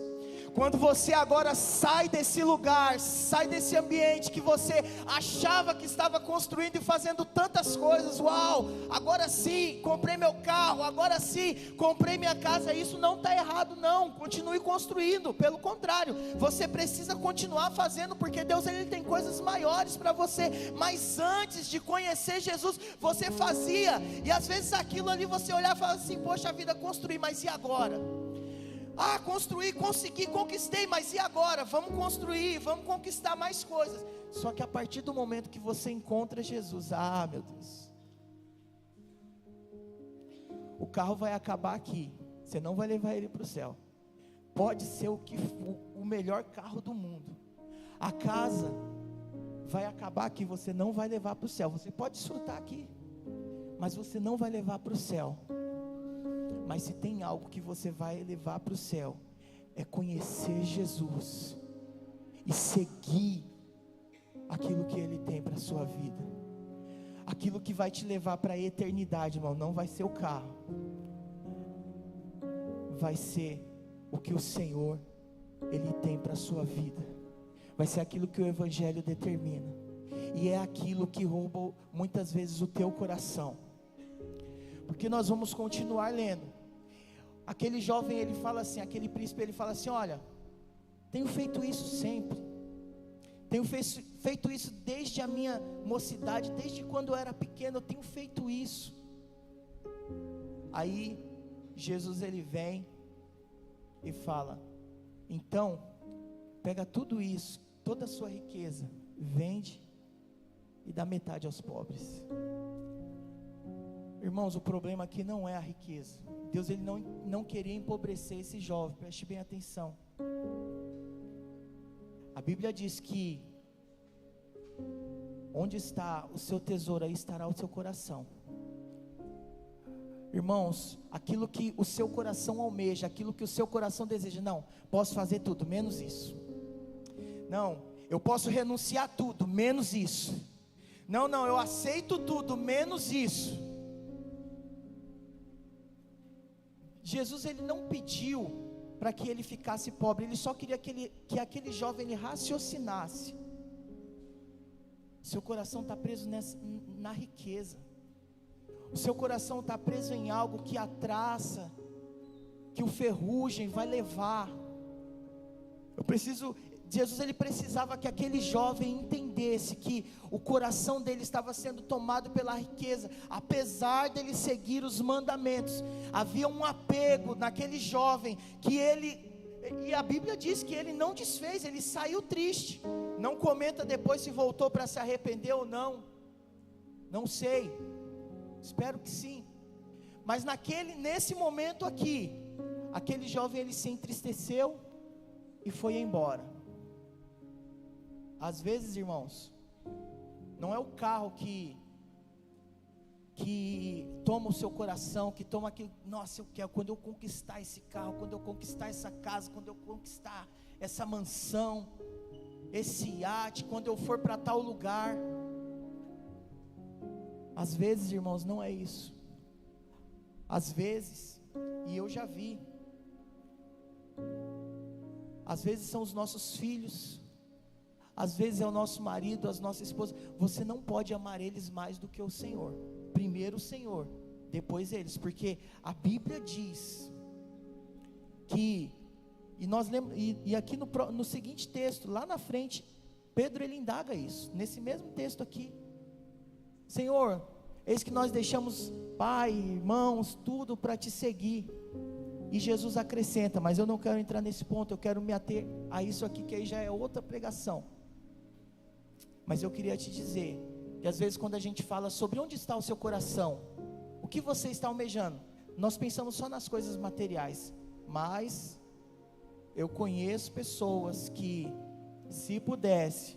quando você agora sai desse lugar, sai desse ambiente que você achava que estava construindo e fazendo tantas coisas, uau, agora sim, comprei meu carro, agora sim, comprei minha casa, isso não está errado não, continue construindo, pelo contrário, você precisa continuar fazendo, porque Deus ele tem coisas maiores para você, mas antes de conhecer Jesus, você fazia, e às vezes aquilo ali você olhava e falava assim, poxa vida, construí, mas e agora? Construí, consegui, conquistei, mas e agora? Vamos construir, vamos conquistar mais coisas. Só que a partir do momento que você encontra Jesus, meu Deus, o carro vai acabar aqui, você não vai levar ele para o céu. Pode ser o melhor carro do mundo, a casa vai acabar aqui, você não vai levar para o céu. Você pode desfrutar aqui, mas você não vai levar para o céu. Mas se tem algo que você vai levar para o céu, é conhecer Jesus e seguir aquilo que Ele tem para a sua vida, aquilo que vai te levar para a eternidade, irmão. Não vai ser o carro, vai ser o que o Senhor Ele tem para a sua vida, vai ser aquilo que o Evangelho determina, e é aquilo que rouba muitas vezes o teu coração, porque nós vamos continuar lendo. Aquele jovem, ele fala assim, aquele príncipe, ele fala assim, olha, tenho feito isso sempre, tenho feito isso desde a minha mocidade, desde quando eu era pequeno, eu tenho feito isso. Aí, Jesus ele vem e fala, então, pega tudo isso, toda a sua riqueza, vende e dá metade aos pobres. Irmãos, o problema aqui não é a riqueza. Deus ele não queria empobrecer esse jovem, preste bem atenção. A Bíblia diz que onde está o seu tesouro, aí estará o seu coração. Irmãos, aquilo que o seu coração almeja, aquilo que o seu coração deseja, não, posso fazer tudo, menos isso. Não, eu posso renunciar a tudo, menos isso. Não, eu aceito tudo, menos isso. Jesus ele não pediu para que ele ficasse pobre, ele só queria que aquele jovem ele raciocinasse. Seu coração está preso na riqueza, o seu coração está preso em algo que a traça, que o ferrugem vai levar. Jesus ele precisava que aquele jovem entendesse que o coração dele estava sendo tomado pela riqueza, apesar dele seguir os mandamentos, havia um apego naquele jovem, e a Bíblia diz que ele não desfez, ele saiu triste, não comenta depois se voltou para se arrepender ou não, não sei, espero que sim, mas nesse momento aqui, aquele jovem ele se entristeceu e foi embora. Às vezes, irmãos, não é o carro que toma o seu coração, que toma aquilo, nossa, eu quero, quando eu conquistar esse carro, quando eu conquistar essa casa, quando eu conquistar essa mansão, esse iate, quando eu for para tal lugar. Às vezes, irmãos, não é isso. Às vezes, e eu já vi, às vezes são os nossos filhos, às vezes é o nosso marido, as nossas esposas. Você não pode amar eles mais do que o Senhor. Primeiro o Senhor, depois eles, porque a Bíblia diz que, e aqui no seguinte texto, lá na frente, Pedro ele indaga isso, nesse mesmo texto aqui: Senhor, eis que nós deixamos pai, irmãos, tudo para te seguir. E Jesus acrescenta, mas eu não quero entrar nesse ponto, eu quero me ater a isso aqui, que aí já é outra pregação. Mas eu queria te dizer, que às vezes quando a gente fala sobre onde está o seu coração, o que você está almejando, nós pensamos só nas coisas materiais. Mas eu conheço pessoas que, se pudesse,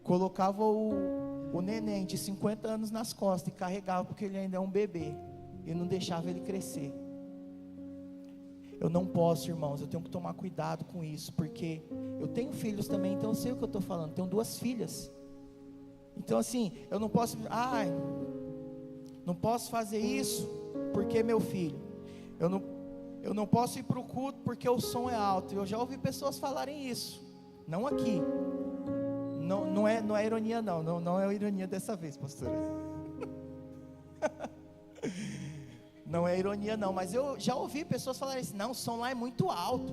colocava o neném de 50 anos nas costas e carregava, porque ele ainda é um bebê, e não deixava ele crescer. Eu não posso, irmãos, eu tenho que tomar cuidado com isso, porque eu tenho filhos também, então eu sei o que eu estou falando. Tenho 2 filhas, então assim, eu não posso, não posso fazer isso, porque meu filho, eu não posso ir para o culto, porque o som é alto. Eu já ouvi pessoas falarem isso, não aqui, não é ironia não é ironia dessa vez, pastora. Não é ironia não, mas eu já ouvi pessoas falarem assim: não, o som lá é muito alto.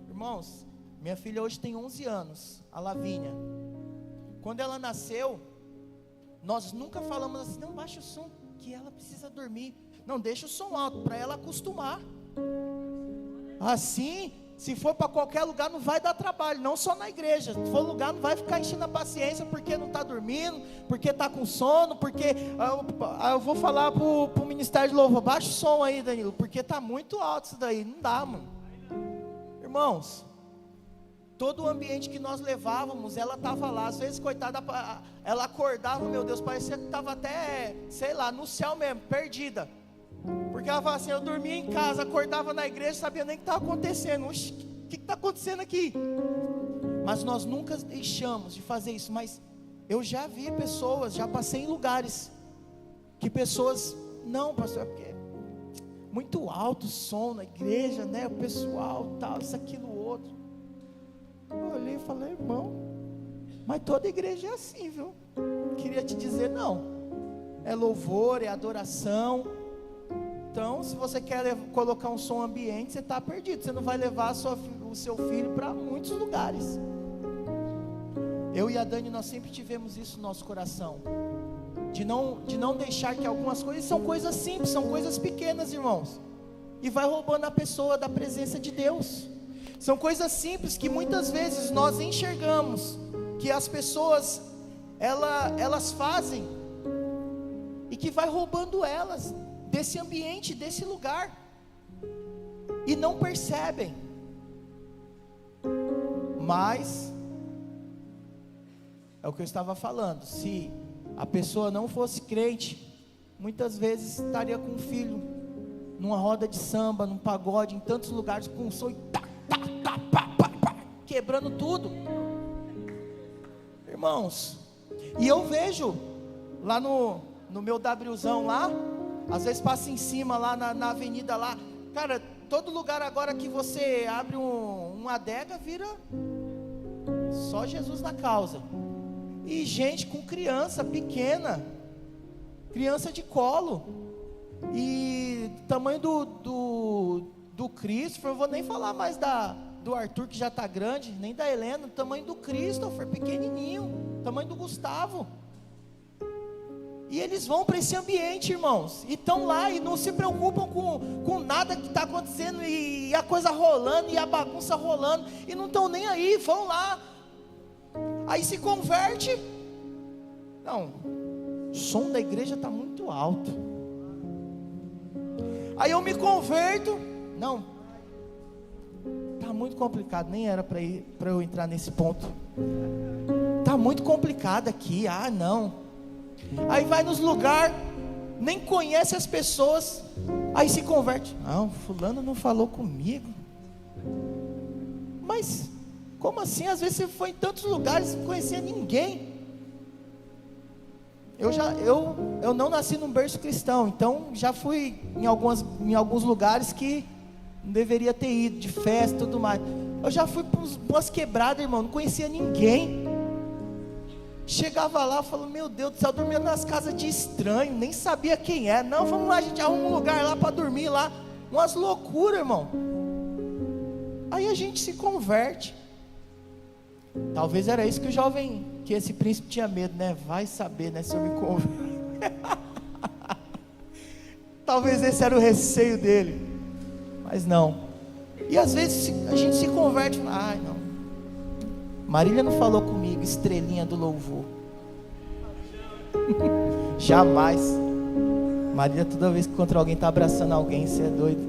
Irmãos, minha filha hoje tem 11 anos, a Lavínia. Quando ela nasceu, nós nunca falamos assim: não, baixa o som, que ela precisa dormir. Não, deixa o som alto, para ela acostumar. Assim, se for para qualquer lugar, não vai dar trabalho, não só na igreja. Se for lugar, não vai ficar enchendo a paciência, porque não está dormindo, porque está com sono, porque eu vou falar para o Ministério de Louvor: baixa o som aí, Danilo, porque está muito alto isso daí. Não dá, mano. Irmãos, todo o ambiente que nós levávamos, ela estava lá. Às vezes, coitada, ela acordava, meu Deus, parecia que estava até, sei lá, no céu mesmo, perdida. Porque ela fala assim: eu dormia em casa, acordava na igreja, sabia nem o que estava acontecendo. Oxi, o que está acontecendo aqui? Mas nós nunca deixamos de fazer isso. Mas eu já vi pessoas, já passei em lugares que pessoas, não, pastor, porque muito alto o som na igreja, né? O pessoal, tal, isso, aquilo, outro. Eu olhei e falei: irmão, mas toda igreja é assim, viu? Queria te dizer, não. É louvor, é adoração. Então, se você quer colocar um som ambiente, você está perdido. Você não vai levar o seu filho para muitos lugares. Eu e a Dani, nós sempre tivemos isso no nosso coração, de não deixar que algumas coisas, são coisas simples, são coisas pequenas, irmãos, e vai roubando a pessoa da presença de Deus. São coisas simples que muitas vezes nós enxergamos que as pessoas elas fazem, e que vai roubando elas desse ambiente, desse lugar, e não percebem. Mas é o que eu estava falando: se a pessoa não fosse crente, muitas vezes estaria com um filho numa roda de samba, num pagode, em tantos lugares, com um som, quebrando tudo, irmãos. E eu vejo lá no meu Wzão lá, às vezes passa em cima lá na avenida lá, cara, todo lugar agora que você abre uma adega, vira só Jesus na causa. E gente com criança pequena, criança de colo, e tamanho do Christopher, eu vou nem falar mais do Arthur, que já está grande, nem da Helena, tamanho do Christopher, pequenininho, tamanho do Gustavo. E eles vão para esse ambiente, irmãos, e estão lá e não se preocupam com nada que está acontecendo, e a coisa rolando, e a bagunça rolando, e não estão nem aí, vão lá, aí se converte. Não, o som da igreja está muito alto. Aí eu me converto, não, está muito complicado, nem era para eu entrar nesse ponto, está muito complicado aqui, não. Aí vai nos lugares, nem conhece as pessoas, aí se converte. Não, fulano não falou comigo. Mas como assim? Às vezes você foi em tantos lugares e não conhecia ninguém. Eu não nasci num berço cristão, então já fui em alguns lugares que não deveria ter ido, de festa e tudo mais. Eu já fui para umas quebradas, irmão, não conhecia ninguém. Chegava lá, falava, meu Deus do céu, dormia nas casas de estranho, nem sabia quem é. Não, vamos lá, a gente arruma um lugar lá para dormir lá. Umas loucuras, irmão. Aí a gente se converte. Talvez era isso que o jovem, que esse príncipe tinha medo, né? Vai saber, né, se eu me converto. Talvez esse era o receio dele. Mas não. E às vezes a gente se converte e fala, ai não, Marília não falou comigo, estrelinha do louvor. Jamais. Marília toda vez que encontra alguém está abraçando alguém, você é doido.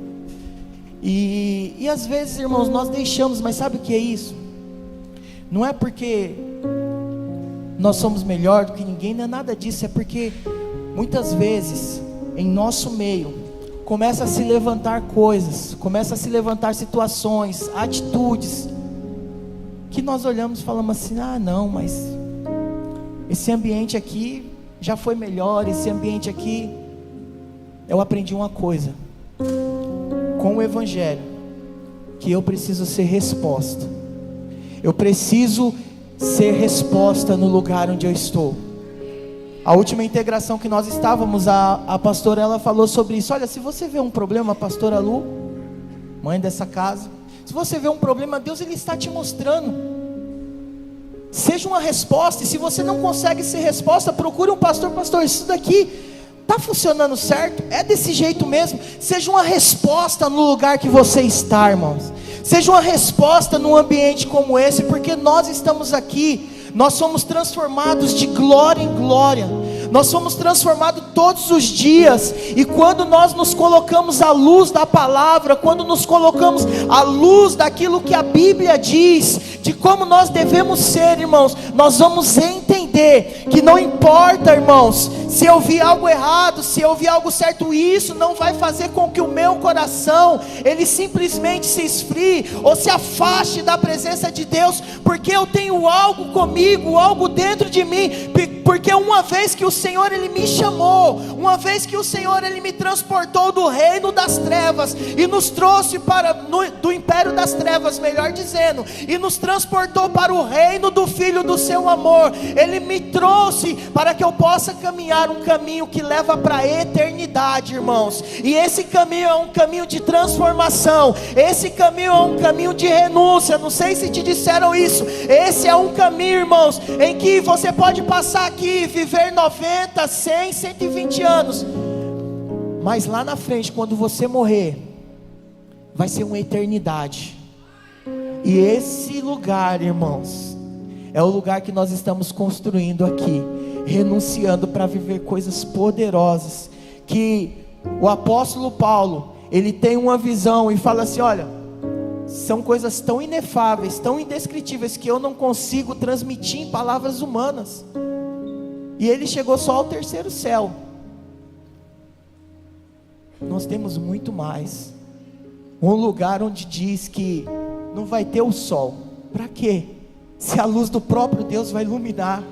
E às vezes, irmãos, nós deixamos, mas sabe o que é isso? Não é porque nós somos melhor do que ninguém, não é nada disso, é porque muitas vezes em nosso meio começa a se levantar coisas, começa a se levantar situações, atitudes, que nós olhamos e falamos assim, ah não, mas esse ambiente aqui já foi melhor, esse ambiente aqui, eu aprendi uma coisa, com o Evangelho, que eu preciso ser resposta, eu preciso ser resposta no lugar onde eu estou. A última integração que nós estávamos, a pastora, ela falou sobre isso. Olha, se você vê um problema, a pastora Lu, mãe dessa casa, se você vê um problema, Deus ele está te mostrando. Seja uma resposta. E se você não consegue ser resposta, procure um pastor. Pastor, isso daqui está funcionando certo? É desse jeito mesmo? Seja uma resposta no lugar que você está, irmãos. Seja uma resposta num ambiente como esse, porque nós estamos aqui. Nós somos transformados de glória em glória. Nós somos transformados todos os dias. E quando nós nos colocamos à luz da palavra, quando nos colocamos à luz daquilo que a Bíblia diz, de como nós devemos ser, irmãos, nós vamos entender que não importa, irmãos, se eu vi algo errado, se eu vi algo certo, isso não vai fazer com que o meu coração ele simplesmente se esfrie ou se afaste da presença de Deus, porque eu tenho algo comigo, algo dentro de mim, porque uma vez que o Senhor ele me chamou, uma vez que o Senhor ele me transportou do reino das trevas e nos trouxe do império das trevas, melhor dizendo, e nos transportou para o reino do Filho do seu amor. Ele me trouxe para que eu possa caminhar um caminho que leva para a eternidade, irmãos. E esse caminho é um caminho de transformação. Esse caminho é um caminho de renúncia. Não sei se te disseram isso. Esse é um caminho, irmãos, em que você pode passar aqui, viver 90, 100, 120 anos, mas lá na frente, quando você morrer, vai ser uma eternidade. E esse lugar, irmãos, é o lugar que nós estamos construindo aqui, renunciando para viver coisas poderosas, que o apóstolo Paulo, ele tem uma visão e fala assim, olha, são coisas tão inefáveis, tão indescritíveis, que eu não consigo transmitir em palavras humanas. E ele chegou só ao terceiro céu. Nós temos muito mais. Um lugar onde diz que não vai ter o sol. Para quê? Se a luz do próprio Deus vai iluminar.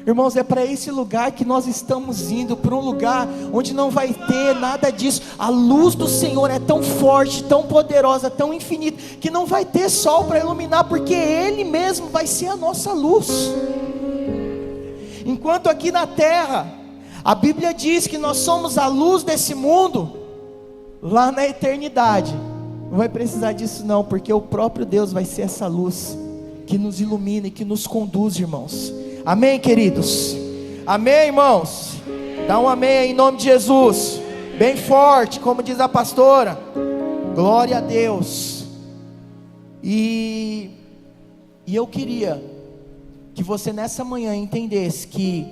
Irmãos, é para esse lugar que nós estamos indo, para um lugar onde não vai ter nada disso. A luz do Senhor é tão forte, tão poderosa, tão infinita, que não vai ter sol para iluminar, porque Ele mesmo vai ser a nossa luz. Enquanto aqui na terra, a Bíblia diz que nós somos a luz desse mundo, lá na eternidade, não vai precisar disso não, porque o próprio Deus vai ser essa luz, que nos ilumina e que nos conduz, irmãos. Amém, queridos? Amém, irmãos? Dá um amém aí em nome de Jesus, bem forte, como diz a pastora. Glória a Deus. E eu queria que você nessa manhã entendesse que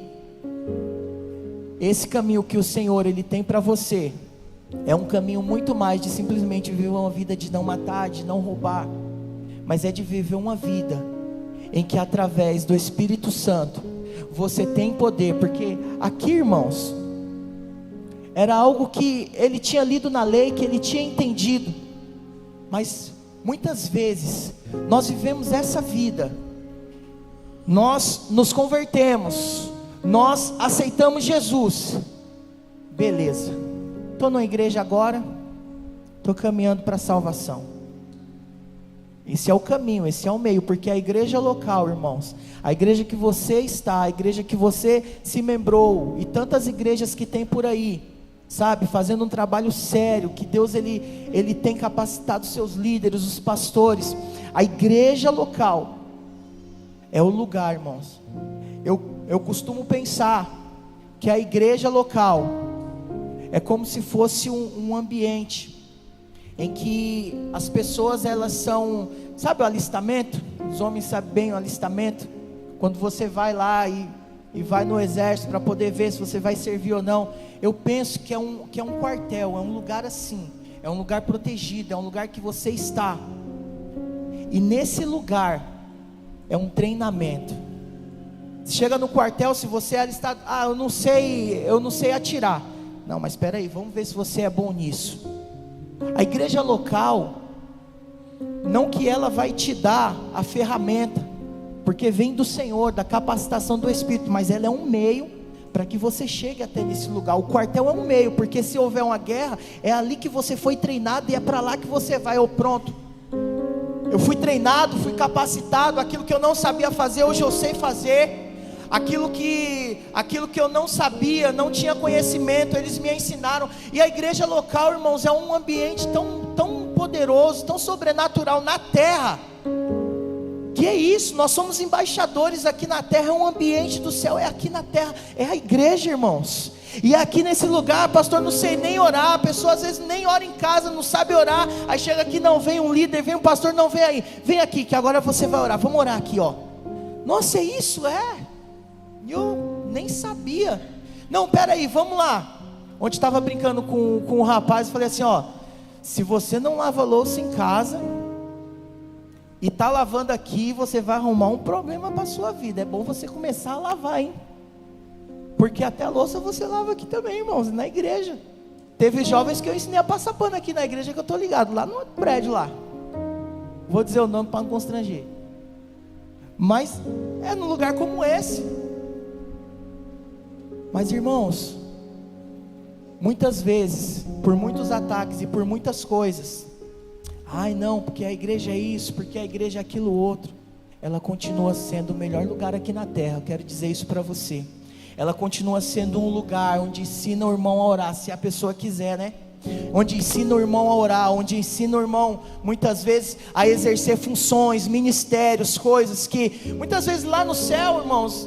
esse caminho que o Senhor ele tem para você é um caminho muito mais de simplesmente viver uma vida de não matar, de não roubar, mas é de viver uma vida em que através do Espírito Santo você tem poder. Porque aqui, irmãos, era algo que ele tinha lido na lei, que ele tinha entendido, mas muitas vezes nós vivemos essa vida, nós nos convertemos, nós aceitamos Jesus, beleza, estou na igreja agora, estou caminhando para a salvação, Esse é o caminho, esse é o meio, porque a igreja local, irmãos, a igreja que você está, a igreja que você se membrou, e tantas igrejas que tem por aí, sabe, fazendo um trabalho sério, que Deus ele tem capacitado os seus líderes, os pastores. A igreja local é o lugar, irmãos. Eu costumo pensar que a igreja local é como se fosse um ambiente em que as pessoas, elas são, sabe o alistamento? Os homens sabem bem o alistamento, quando você vai lá e vai no exército para poder ver se você vai servir ou não. Eu penso que é um quartel, é um lugar assim, é um lugar protegido, é um lugar que você está, e nesse lugar é um treinamento. Chega no quartel, se você é alistado, eu não sei atirar. Não, mas espera aí, vamos ver se você é bom nisso. A igreja local, não que ela vai te dar a ferramenta, porque vem do Senhor, da capacitação do Espírito, mas ela é um meio para que você chegue até nesse lugar. O quartel é um meio, porque se houver uma guerra, é ali que você foi treinado e é para lá que você vai. Pronto, eu fui treinado, fui capacitado, aquilo que eu não sabia fazer, hoje eu sei fazer. Aquilo que eu não sabia, não tinha conhecimento, eles me ensinaram. E a igreja local, irmãos, é um ambiente tão poderoso, tão sobrenatural na terra. Que é isso, nós somos embaixadores aqui na terra, é um ambiente do céu, é aqui na terra, é a igreja, irmãos. E aqui nesse lugar, pastor, não sei nem orar, a pessoa às vezes nem ora em casa, não sabe orar, aí chega aqui, não, vem um líder, vem um pastor, não, vem aí, vem aqui, que agora você vai orar, vamos orar aqui, ó. Nossa, é isso, eu nem sabia. Não, peraí, vamos lá. Ontem estava brincando com o rapaz, falei assim, se você não lava louça em casa e está lavando aqui, você vai arrumar um problema para a sua vida. É bom você começar a lavar, hein? Porque até a louça você lava aqui também, irmãos, na igreja. Teve jovens que eu ensinei a passar pano aqui na igreja, que eu estou ligado, lá no prédio lá. Vou dizer o nome para não constranger. Mas é num lugar como esse. Mas, irmãos, muitas vezes, por muitos ataques e por muitas coisas, não, porque a igreja é isso, porque a igreja é aquilo outro, ela continua sendo o melhor lugar aqui na terra. Eu quero dizer isso para você. Ela continua sendo um lugar onde ensina o irmão a orar, se a pessoa quiser, né? Onde ensina o irmão a orar, onde ensina o irmão, muitas vezes, a exercer funções, ministérios, coisas que, muitas vezes lá no céu, irmãos,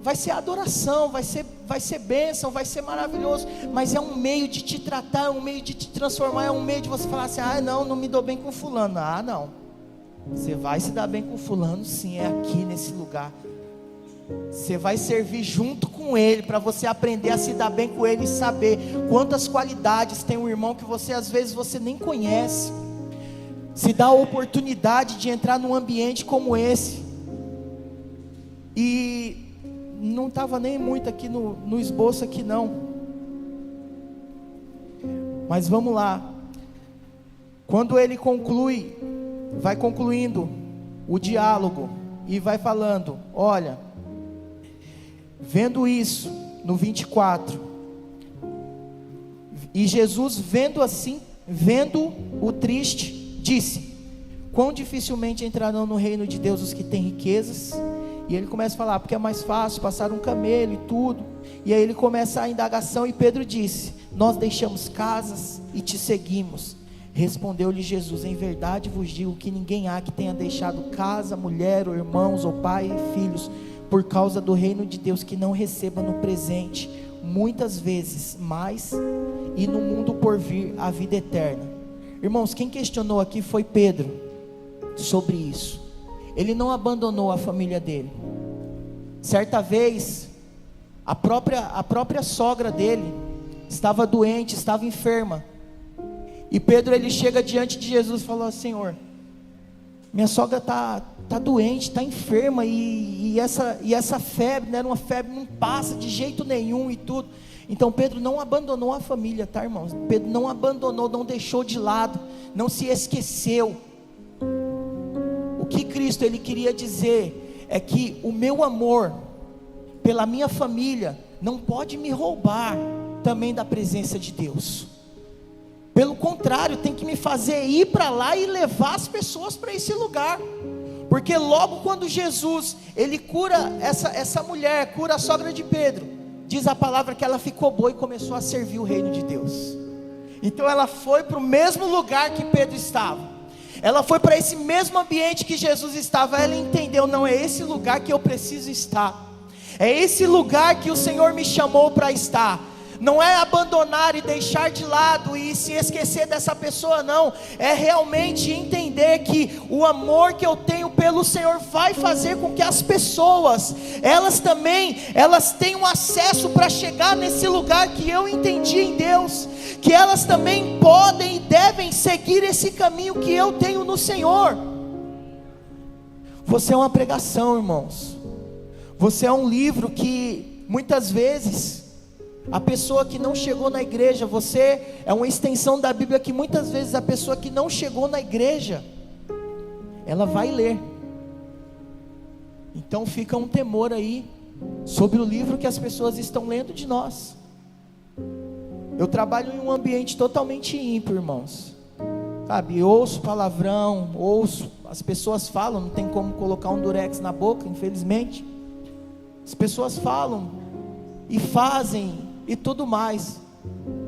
vai ser adoração, vai ser bênção, vai ser maravilhoso, mas é um meio de te tratar, é um meio de te transformar, é um meio de você falar assim, não me dou bem com fulano. Não, você vai se dar bem com fulano sim, é aqui nesse lugar. Você vai servir junto com ele, para você aprender a se dar bem com ele e saber quantas qualidades tem um irmão que você às vezes você nem conhece. Se dá a oportunidade de entrar num ambiente como esse. E não estava nem muito aqui no esboço aqui não, mas vamos lá. Quando ele conclui, vai concluindo o diálogo e vai falando, olha, vendo isso, no 24, e Jesus vendo o triste, disse, quão dificilmente entrarão no reino de Deus os que têm riquezas. E ele começa a falar, porque é mais fácil passar um camelo e tudo. E aí ele começa a indagação, e Pedro disse, nós deixamos casas e te seguimos. Respondeu-lhe Jesus, em verdade vos digo que ninguém há que tenha deixado casa, mulher, ou irmãos, ou pai e filhos, por causa do reino de Deus, que não receba no presente, muitas vezes mais, e no mundo por vir a vida eterna. Irmãos, quem questionou aqui foi Pedro, sobre isso. Ele não abandonou a família dele. Certa vez, a própria sogra dele estava doente, estava enferma. E Pedro, ele chega diante de Jesus e falou, Senhor, minha sogra está doente, está enferma, e essa febre, era uma febre, não passa de jeito nenhum e tudo. Então Pedro não abandonou a família, tá, irmãos? Pedro não abandonou, não deixou de lado, não se esqueceu. O que Cristo ele queria dizer é que o meu amor pela minha família não pode me roubar também da presença de Deus. Pelo contrário, tem que me fazer ir para lá e levar as pessoas para esse lugar. Porque logo quando Jesus, ele cura essa mulher, cura a sogra de Pedro, diz a palavra que ela ficou boa e começou a servir o reino de Deus. Então ela foi para o mesmo lugar que Pedro estava. Ela foi para esse mesmo ambiente que Jesus estava. Ela entendeu, não, é esse lugar que eu preciso estar. É esse lugar que o Senhor me chamou para estar. Não é abandonar e deixar de lado e se esquecer dessa pessoa, não. É realmente entender que o amor que eu tenho pelo Senhor vai fazer com que as pessoas, elas tenham acesso para chegar nesse lugar que eu entendi em Deus. Que elas também podem e devem seguir esse caminho que eu tenho no Senhor. Você é uma pregação, irmãos. Você é um livro que muitas vezes a pessoa que não chegou na igreja, você é uma extensão da Bíblia que muitas vezes a pessoa que não chegou na igreja, ela vai ler. Então fica um temor aí sobre o livro que as pessoas estão lendo de nós. Eu trabalho em um ambiente totalmente ímpio, irmãos. Sabe, ouço palavrão, as pessoas falam, não tem como colocar um durex na boca, infelizmente. As pessoas falam e fazem e tudo mais.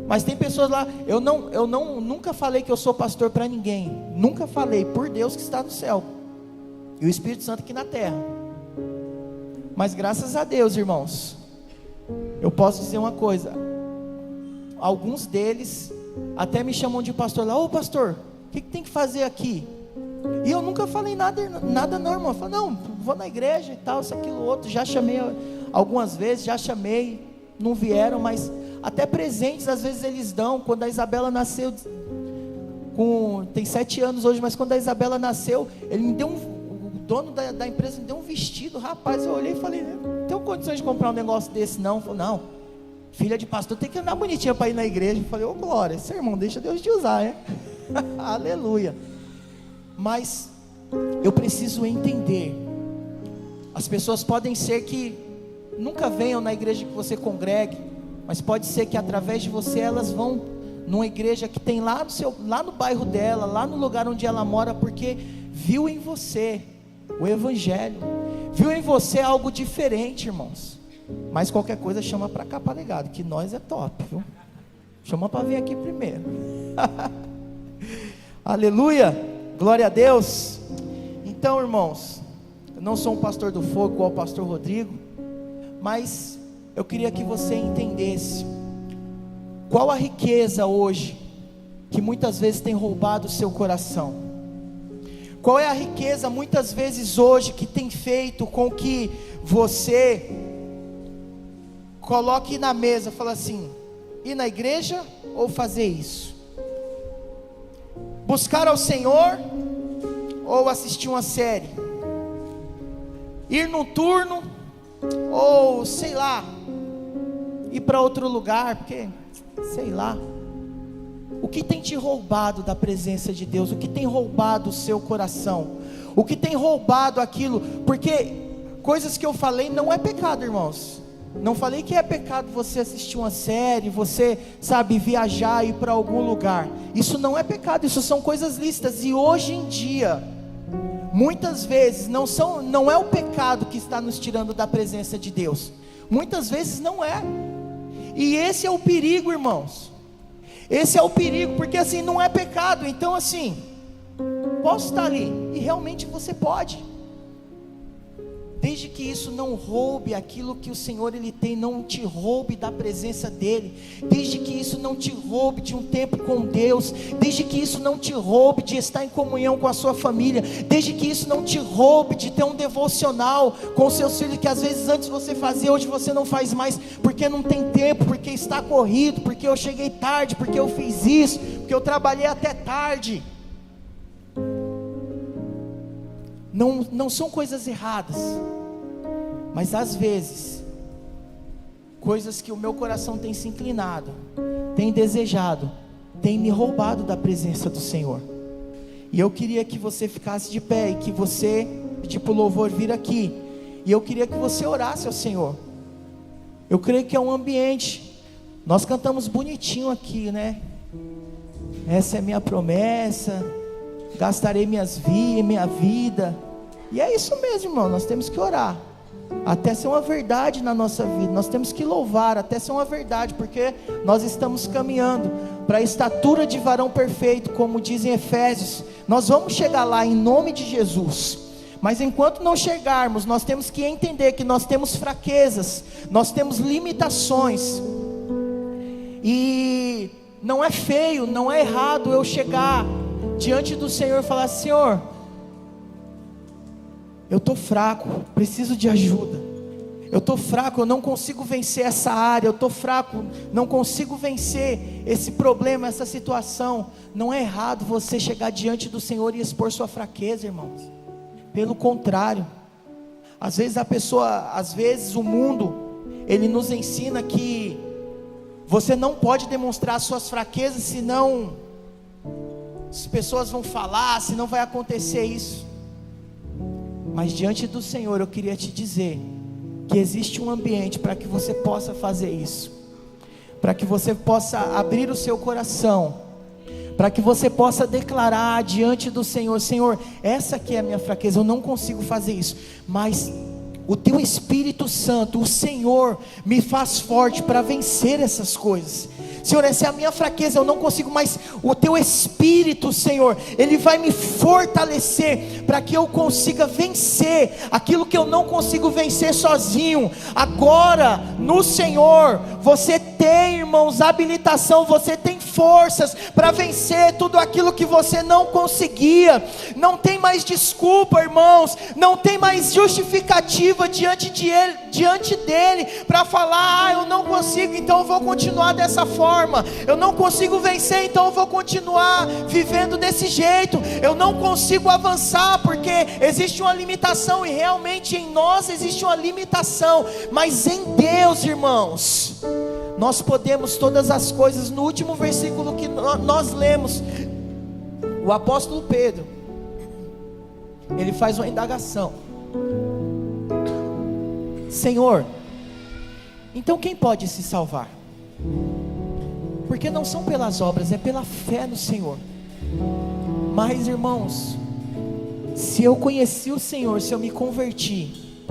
Mas tem pessoas lá, eu nunca falei que eu sou pastor para ninguém. Nunca falei, por Deus que está no céu. E o Espírito Santo aqui na terra. Mas graças a Deus, irmãos, eu posso dizer uma coisa. Alguns deles até me chamam de pastor lá. Ô pastor, o que tem que fazer aqui? E eu nunca falei nada não, irmão. Eu falei, não, vou na igreja e tal, isso, aquilo, outro. Já chamei algumas vezes, não vieram, mas até presentes às vezes eles dão. Quando a Isabela nasceu, tem 7 anos hoje, mas quando a Isabela nasceu, ele me deu o dono da empresa me deu um vestido. Rapaz, eu olhei e falei, não tenho condições de comprar um negócio desse não. Falei, não, filha de pastor tem que andar bonitinha para ir na igreja. Eu falei, ô glória, esse irmão, deixa Deus te usar, né? Aleluia. Mas eu preciso entender. As pessoas podem ser que nunca venham na igreja que você congregue, mas pode ser que através de você elas vão numa igreja que tem lá no bairro dela, lá no lugar onde ela mora, porque viu em você o evangelho, viu em você algo diferente, irmãos. Mas qualquer coisa chama para cá, para ligado, que nós é top, viu? Chama para vir aqui primeiro. Aleluia, glória a Deus. Então, irmãos, eu não sou um pastor do fogo igual o pastor Rodrigo, mas eu queria que você entendesse qual a riqueza hoje que muitas vezes tem roubado o seu coração. Qual é a riqueza muitas vezes hoje que tem feito com que você coloque na mesa, fala assim, ir na igreja ou fazer isso? Buscar ao Senhor ou assistir uma série? Ir num turno ou sei lá, ir para outro lugar, porque sei lá. O que tem te roubado da presença de Deus? O que tem roubado o seu coração? O que tem roubado aquilo? Porque coisas que eu falei não é pecado, irmãos. Não falei que é pecado você assistir uma série, você, sabe, viajar e ir para algum lugar. Isso não é pecado, isso são coisas lícitas. E hoje em dia, muitas vezes, não é o pecado que está nos tirando da presença de Deus. Muitas vezes não é. E esse é o perigo, irmãos. Esse é o perigo, porque assim, não é pecado. Então assim, posso estar ali, e realmente você pode. Desde que isso não roube aquilo que o Senhor Ele tem, não te roube da presença dEle, desde que isso não te roube de um tempo com Deus, desde que isso não te roube de estar em comunhão com a sua família, desde que isso não te roube de ter um devocional com os seus filhos, que às vezes antes você fazia, hoje você não faz mais, porque não tem tempo, porque está corrido, porque eu cheguei tarde, porque eu fiz isso, porque eu trabalhei até tarde. Não são coisas erradas, mas às vezes, coisas que o meu coração tem se inclinado, tem desejado, tem me roubado da presença do Senhor. E eu queria que você ficasse de pé, e que você, tipo louvor, vir aqui, e eu queria que você orasse ao Senhor. Eu creio que é um ambiente, nós cantamos bonitinho aqui, né? essa é minha promessa, gastarei minha vida. E é isso mesmo, irmão, nós temos que orar até ser uma verdade na nossa vida. Nós temos que louvar até ser uma verdade, porque nós estamos caminhando para a estatura de varão perfeito, como diz em Efésios. Nós vamos chegar lá em nome de Jesus. Mas enquanto não chegarmos, nós temos que entender que nós temos fraquezas, nós temos limitações. E não é feio, não é errado eu chegar diante do Senhor e falar: Senhor, eu estou fraco, preciso de ajuda. Eu estou fraco, eu não consigo vencer essa área. Eu estou fraco, não consigo vencer esse problema, essa situação. Não é errado você chegar diante do Senhor e expor sua fraqueza, irmãos. Pelo contrário, às vezes o mundo, ele nos ensina que você não pode demonstrar suas fraquezas, senão as pessoas vão falar, senão vai acontecer isso. Mas diante do Senhor eu queria te dizer que existe um ambiente para que você possa fazer isso, para que você possa abrir o seu coração, para que você possa declarar diante do Senhor: Senhor, essa aqui é a minha fraqueza, eu não consigo fazer isso, mas o Teu Espírito Santo, o Senhor, me faz forte para vencer essas coisas. Senhor, essa é a minha fraqueza, eu não consigo, mas o Teu Espírito, Senhor, Ele vai me fortalecer para que eu consiga vencer aquilo que eu não consigo vencer sozinho. Agora, no Senhor, você tem, irmãos, habilitação, você tem forças para vencer tudo aquilo que você não conseguia. Não tem mais desculpa, irmãos, não tem mais justificativa diante dele para falar: eu não consigo, então eu vou continuar dessa forma. Eu não consigo vencer, então eu vou continuar vivendo desse jeito. Eu não consigo avançar porque existe uma limitação, e realmente em nós existe uma limitação, mas em Deus, irmãos, nós podemos todas as coisas. No último versículo que nós lemos, o apóstolo Pedro, ele faz uma indagação: Senhor, então quem pode se salvar? Porque não são pelas obras, é pela fé no Senhor. Mas, irmãos, se eu conheci o Senhor, se eu me converti,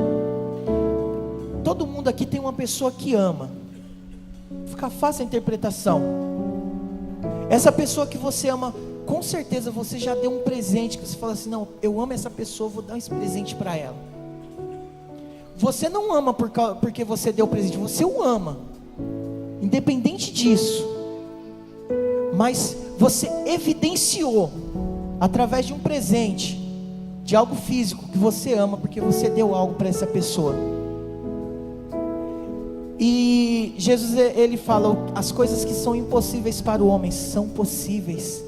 todo mundo aqui tem uma pessoa que ama. Fica fácil a interpretação. Essa pessoa que você ama, com certeza você já deu um presente, que você fala assim: não, eu amo essa pessoa, vou dar esse presente para ela. Você não ama porque você deu presente, você o ama, independente disso. Mas você evidenciou através de um presente, de algo físico, que você ama, porque você deu algo para essa pessoa. E Jesus, ele fala: as coisas que são impossíveis para o homem são possíveis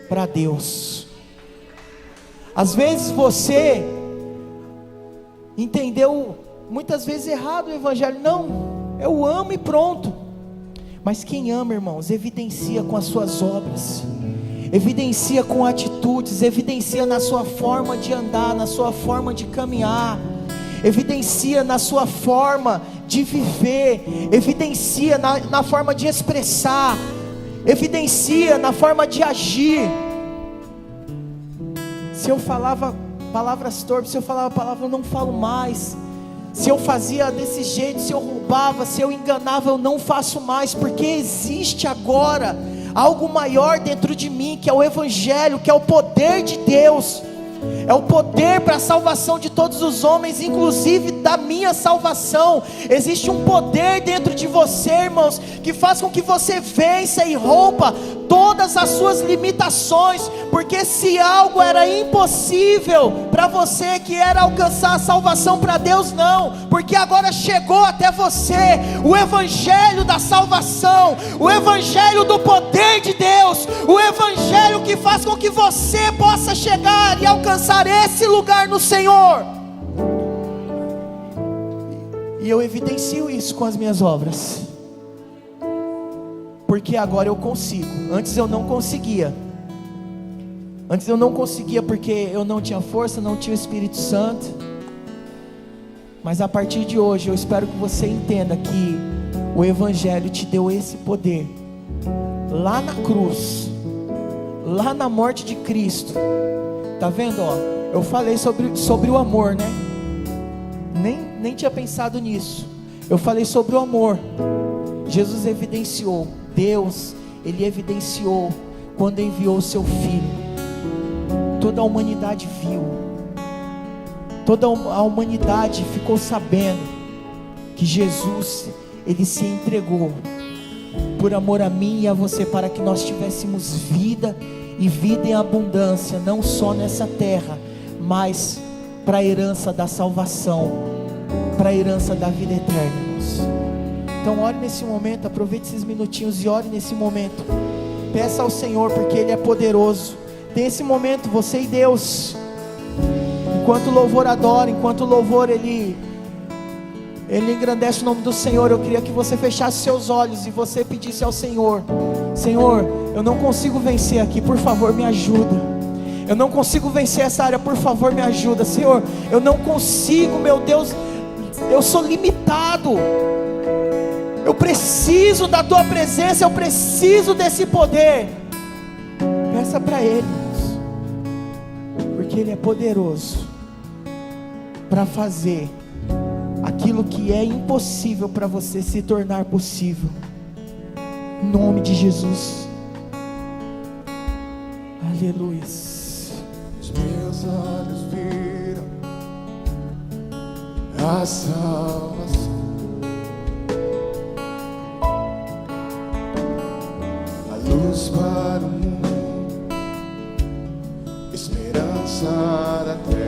para Deus. Às vezes você entendeu muitas vezes errado o evangelho. Não, eu amo e pronto. Mas quem ama, irmãos, evidencia com as suas obras, evidencia com atitudes, evidencia na sua forma de andar, na sua forma de caminhar, evidencia na sua forma de viver, evidencia na forma de expressar, evidencia na forma de agir. Se eu falava palavras torpes, se eu falava palavra, eu não falo mais. Se eu fazia desse jeito, se eu roubava, se eu enganava, eu não faço mais, porque existe agora algo maior dentro de mim, que é o Evangelho, que é o poder de Deus. É o poder para a salvação de todos os homens, inclusive da minha salvação. Existe um poder dentro de você, irmãos, que faz com que você vença e rompa todas as suas limitações. Porque se algo era impossível para você, que era alcançar a salvação, para Deus não, porque agora chegou até você o Evangelho da salvação, o Evangelho do poder de Deus, o Evangelho que faz com que você possa chegar e alcançar esse lugar no Senhor. E eu evidencio isso com as minhas obras, porque agora eu consigo. Antes eu não conseguia. Antes eu não conseguia porque eu não tinha força, não tinha o Espírito Santo. Mas a partir de hoje eu espero que você entenda que o Evangelho te deu esse poder. Lá na cruz lá na morte de Cristo. Tá vendo, ó? Eu falei sobre o amor, né? Nem tinha pensado nisso. Eu falei sobre o amor. Jesus evidenciou, Deus, Ele evidenciou quando enviou o seu Filho. Toda a humanidade viu, toda a humanidade ficou sabendo que Jesus, Ele se entregou por amor a mim e a você, para que nós tivéssemos vida e vida em abundância, não só nessa terra, mas para a herança da salvação, para a herança da vida eterna, irmãos. Então ore nesse momento, aproveite esses minutinhos e ore nesse momento. Peça ao Senhor, porque Ele é poderoso. Tem esse momento, você e Deus. Enquanto o louvor adora, enquanto o louvor Ele engrandece o nome do Senhor, eu queria que você fechasse seus olhos e você pedisse ao Senhor: Senhor, eu não consigo vencer aqui, por favor me ajuda. Eu não consigo vencer essa área, por favor me ajuda. Senhor, eu não consigo, meu Deus, eu sou limitado. Eu preciso da Tua presença, eu preciso desse poder. Peça para Ele, porque Ele é poderoso para fazer aquilo que é impossível para você se tornar possível. Em nome de Jesus. Aleluia. Os meus olhos viram a salvação, a luz para o mundo, esperança da terra.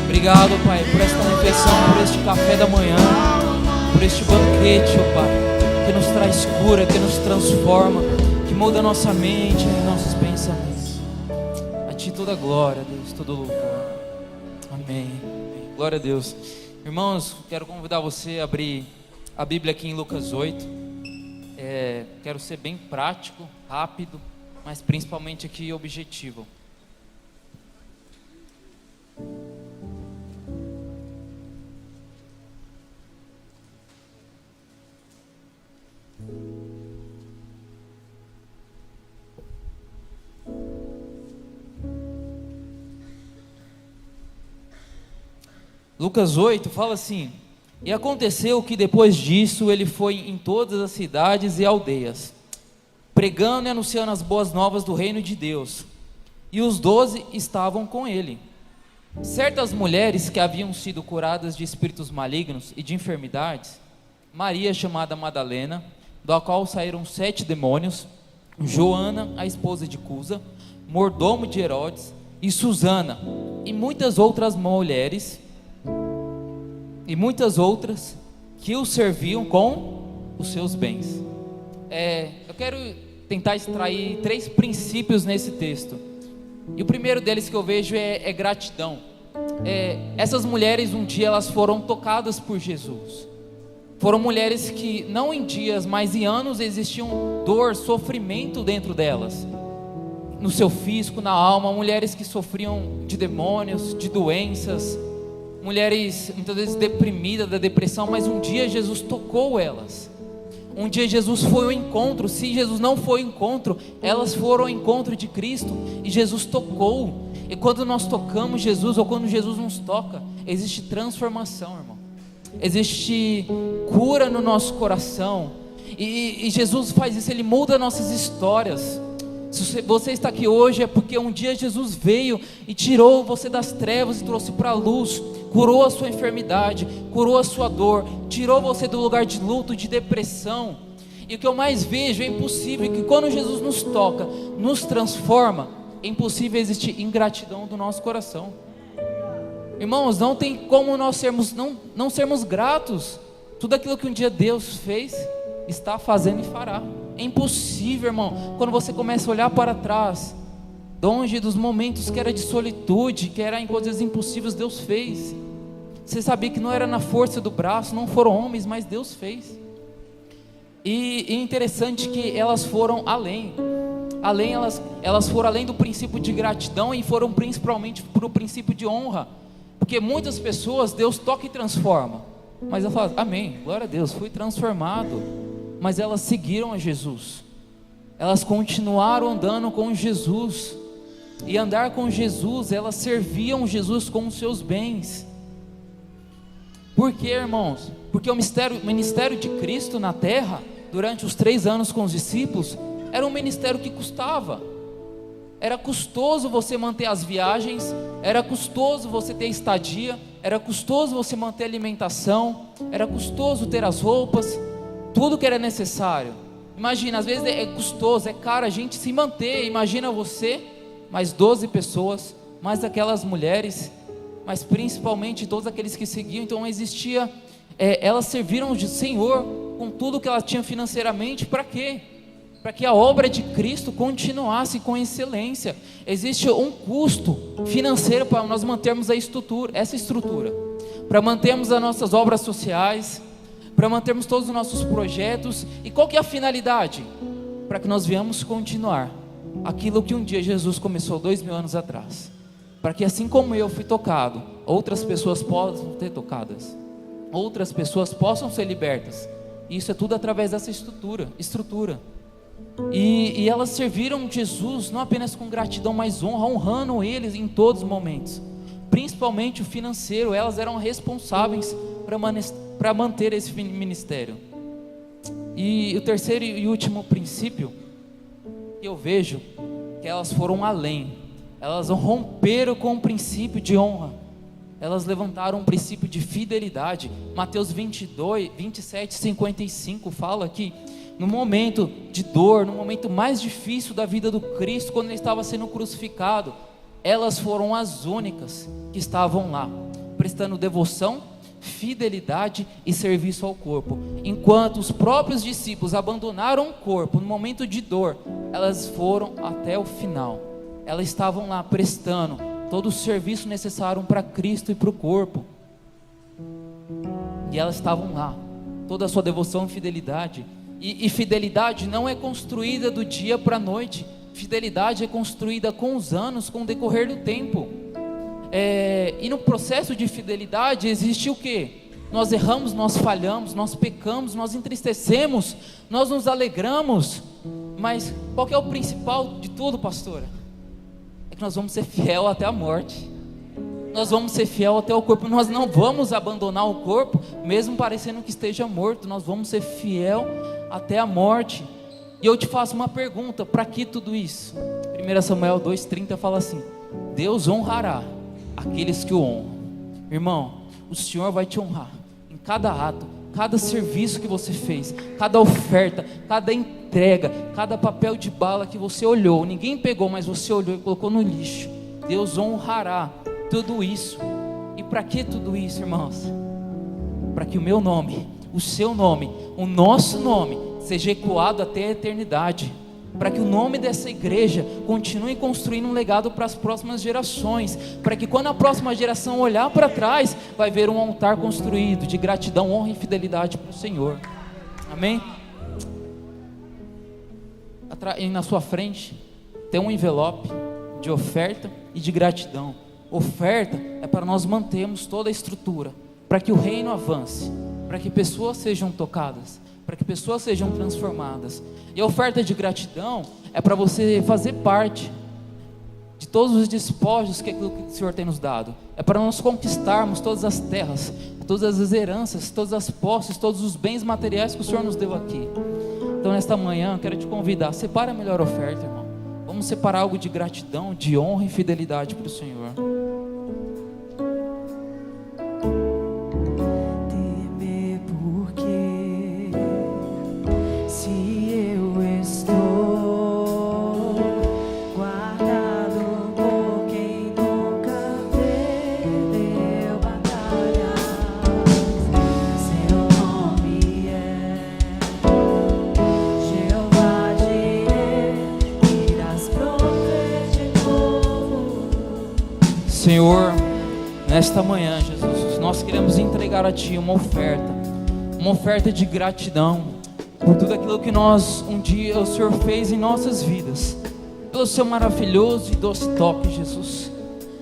Obrigado, Pai, por esta refeição, por este café da manhã, por este banquete, ó Pai, que nos traz cura, que nos transforma, que muda a nossa mente e nossos pensamentos. A Ti toda a glória, Deus, todo louvor. Amém. Glória a Deus. Irmãos, quero convidar você a abrir a Bíblia aqui em Lucas 8. Quero ser bem prático, rápido, mas principalmente aqui objetivo. Lucas 8 fala assim: e aconteceu que depois disso ele foi em todas as cidades e aldeias, pregando e anunciando as boas novas do reino de Deus, e os 12 estavam com ele. Certas mulheres que haviam sido curadas de espíritos malignos e de enfermidades, Maria chamada Madalena, da qual saíram 7 demônios, Joana, a esposa de Cusa, mordomo de Herodes, e Susana, e muitas outras mulheres que o serviam com os seus bens. Eu quero tentar extrair 3 princípios nesse texto, e o primeiro deles que eu vejo é gratidão. Essas mulheres um dia elas foram tocadas por Jesus. Foram mulheres que não em dias, mas em anos existiam dor, sofrimento dentro delas, no seu físico, na alma. Mulheres que sofriam de demônios, de doenças, mulheres muitas vezes deprimidas da depressão, mas um dia Jesus tocou elas. Um dia Jesus foi ao encontro. Se Jesus não foi ao encontro, elas foram ao encontro de Cristo e Jesus tocou. E quando nós tocamos Jesus, ou quando Jesus nos toca, existe transformação, irmão. Existe cura no nosso coração. E Jesus faz isso, Ele muda nossas histórias. Se você está aqui hoje é porque um dia Jesus veio e tirou você das trevas e trouxe para a luz, curou a sua enfermidade, curou a sua dor, tirou você do lugar de luto, de depressão. E o que eu mais vejo é impossível que quando Jesus nos toca, nos transforma, é impossível existir ingratidão do nosso coração. Irmãos, não tem como nós não sermos gratos. Tudo aquilo que um dia Deus fez, está fazendo e fará. É impossível, irmão, quando você começa a olhar para trás, longe dos momentos que era de solitude, que era em coisas impossíveis, Deus fez. Você sabia que não era na força do braço, não foram homens, mas Deus fez. E é interessante que elas foram além, elas foram além do princípio de gratidão e foram principalmente para o princípio de honra, porque muitas pessoas Deus toca e transforma, mas elas falam, amém, glória a Deus, fui transformado, mas elas seguiram a Jesus, elas continuaram andando com Jesus, e andar com Jesus, elas serviam Jesus com os seus bens. Por quê, irmãos? Porque o ministério de Cristo na terra, durante os 3 anos com os discípulos, era um ministério que custava. Era custoso você manter as viagens, era custoso você ter estadia, era custoso você manter a alimentação, era custoso ter as roupas, tudo que era necessário. Imagina, às vezes é custoso, é caro a gente se manter. Imagina você, mais 12 pessoas, mais aquelas mulheres, mas principalmente todos aqueles que seguiam. Então existia, elas serviram o Senhor com tudo que elas tinham financeiramente. Para quê? Para que a obra de Cristo continuasse com excelência. Existe um custo financeiro para nós mantermos essa estrutura, para mantermos as nossas obras sociais, para mantermos todos os nossos projetos. E qual que é a finalidade? Para que nós venhamos continuar aquilo que um dia Jesus começou 2000 anos atrás, para que assim como eu fui tocado, outras pessoas possam ter tocadas, outras pessoas possam ser libertas. Isso é tudo através dessa estrutura. E elas serviram Jesus não apenas com gratidão, mas honrando eles em todos os momentos, principalmente o financeiro. Elas eram responsáveis para manter esse ministério. E o terceiro e último princípio que eu vejo, que elas foram além, elas romperam com o princípio de honra, elas levantaram um princípio de fidelidade. Mateus 22, 27, 55 fala que no momento de dor, no momento mais difícil da vida do Cristo, quando ele estava sendo crucificado, elas foram as únicas que estavam lá, prestando devoção, fidelidade e serviço ao corpo. Enquanto os próprios discípulos abandonaram o corpo no momento de dor, elas foram até o final. Elas estavam lá prestando todo o serviço necessário para Cristo e para o corpo. E elas estavam lá, toda a sua devoção e fidelidade. E fidelidade não é construída do dia para a noite. Fidelidade é construída com os anos, com o decorrer do tempo. E no processo de fidelidade existe o quê? Nós erramos, nós falhamos, nós pecamos, nós entristecemos, nós nos alegramos. Mas qual que é o principal de tudo, pastora? É que nós vamos ser fiel até a morte. Nós vamos ser fiel até o corpo. Nós não vamos abandonar o corpo, mesmo parecendo que esteja morto. Nós vamos ser fiel até a morte. E eu te faço uma pergunta: para que tudo isso? 1 Samuel 2,30 fala assim: Deus honrará aqueles que o honram. Irmão, o Senhor vai te honrar em cada ato, cada serviço que você fez, cada oferta, cada entrega, cada papel de bala que você olhou, ninguém pegou, mas você olhou e colocou no lixo. Deus honrará tudo isso. E para que tudo isso, irmãos? Para que o meu nome, o seu nome, o nosso nome seja ecoado até a eternidade, para que o nome dessa igreja continue construindo um legado para as próximas gerações, para que quando a próxima geração olhar para trás, vai ver um altar construído de gratidão, honra e fidelidade para o Senhor. Amém? E na sua frente tem um envelope de oferta e de gratidão. Oferta é para nós mantermos toda a estrutura, para que o reino avance, para que pessoas sejam tocadas, para que pessoas sejam transformadas. E a oferta de gratidão é para você fazer parte de todos os despojos que aquilo que o Senhor tem nos dado. É para nós conquistarmos todas as terras, todas as heranças, todas as posses, todos os bens materiais que o Senhor nos deu aqui. Então nesta manhã eu quero te convidar, separa a melhor oferta, irmão. Vamos separar algo de gratidão, de honra e fidelidade para o Senhor. Temer porque se eu estou guardado por quem nunca perdeu batalha, seu nome é Jeová Jireh, irás prover de novo. Senhor, nesta manhã, Jesus, nós queremos entregar a Ti uma oferta de gratidão por tudo aquilo que um dia o Senhor fez em nossas vidas, pelo Seu maravilhoso e doce toque, Jesus.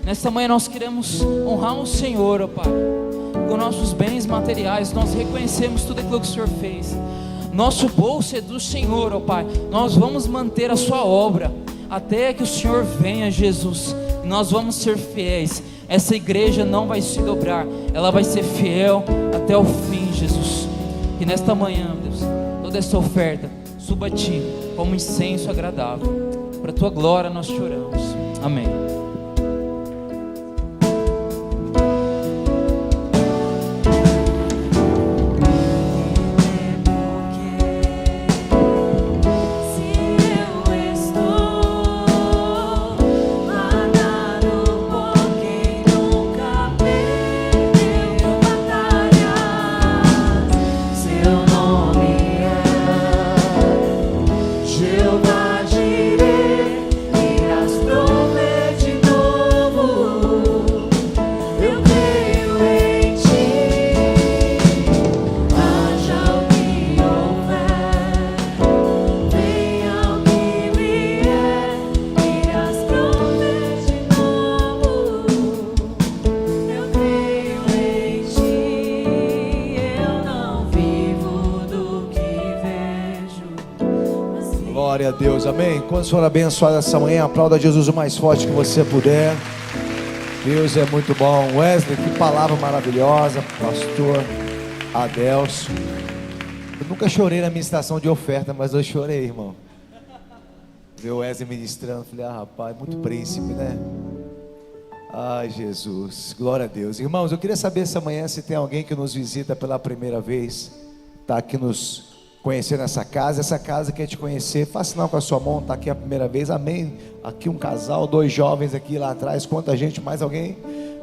Nesta manhã nós queremos honrar o Senhor, ó Pai, com nossos bens materiais. Nós reconhecemos tudo aquilo que o Senhor fez. Nosso bolso é do Senhor, ó Pai. Nós vamos manter a Sua obra até que o Senhor venha, Jesus. Nós vamos ser fiéis. Essa igreja não vai se dobrar, ela vai ser fiel até o fim, Jesus. E nesta manhã, Deus, toda essa oferta suba a Ti como incenso agradável. Para a Tua glória nós te oramos. Amém. Jeová Jireh, irás prover de novo. Eu creio em Ti. Haja o que houver, venha o que vier, irás prover de novo. Eu creio em Ti. Eu não vivo do que vejo. Glória a Deus, amém? Quantos foram abençoados essa manhã? Aplauda Jesus o mais forte que você puder. Deus é muito bom. Wesley, que palavra maravilhosa. Pastor Adelson. Eu nunca chorei na ministração de oferta, mas eu chorei, irmão. Ver o Wesley ministrando, falei, rapaz, muito príncipe, né? Ai, Jesus, glória a Deus. Irmãos, eu queria saber essa manhã se tem alguém que nos visita pela primeira vez, está aqui nos conhecer nessa casa. Essa casa quer te conhecer. Faça sinal com a sua mão, está aqui a primeira vez. Amém. Aqui um casal, 2 jovens aqui lá atrás. Quanta gente, mais alguém?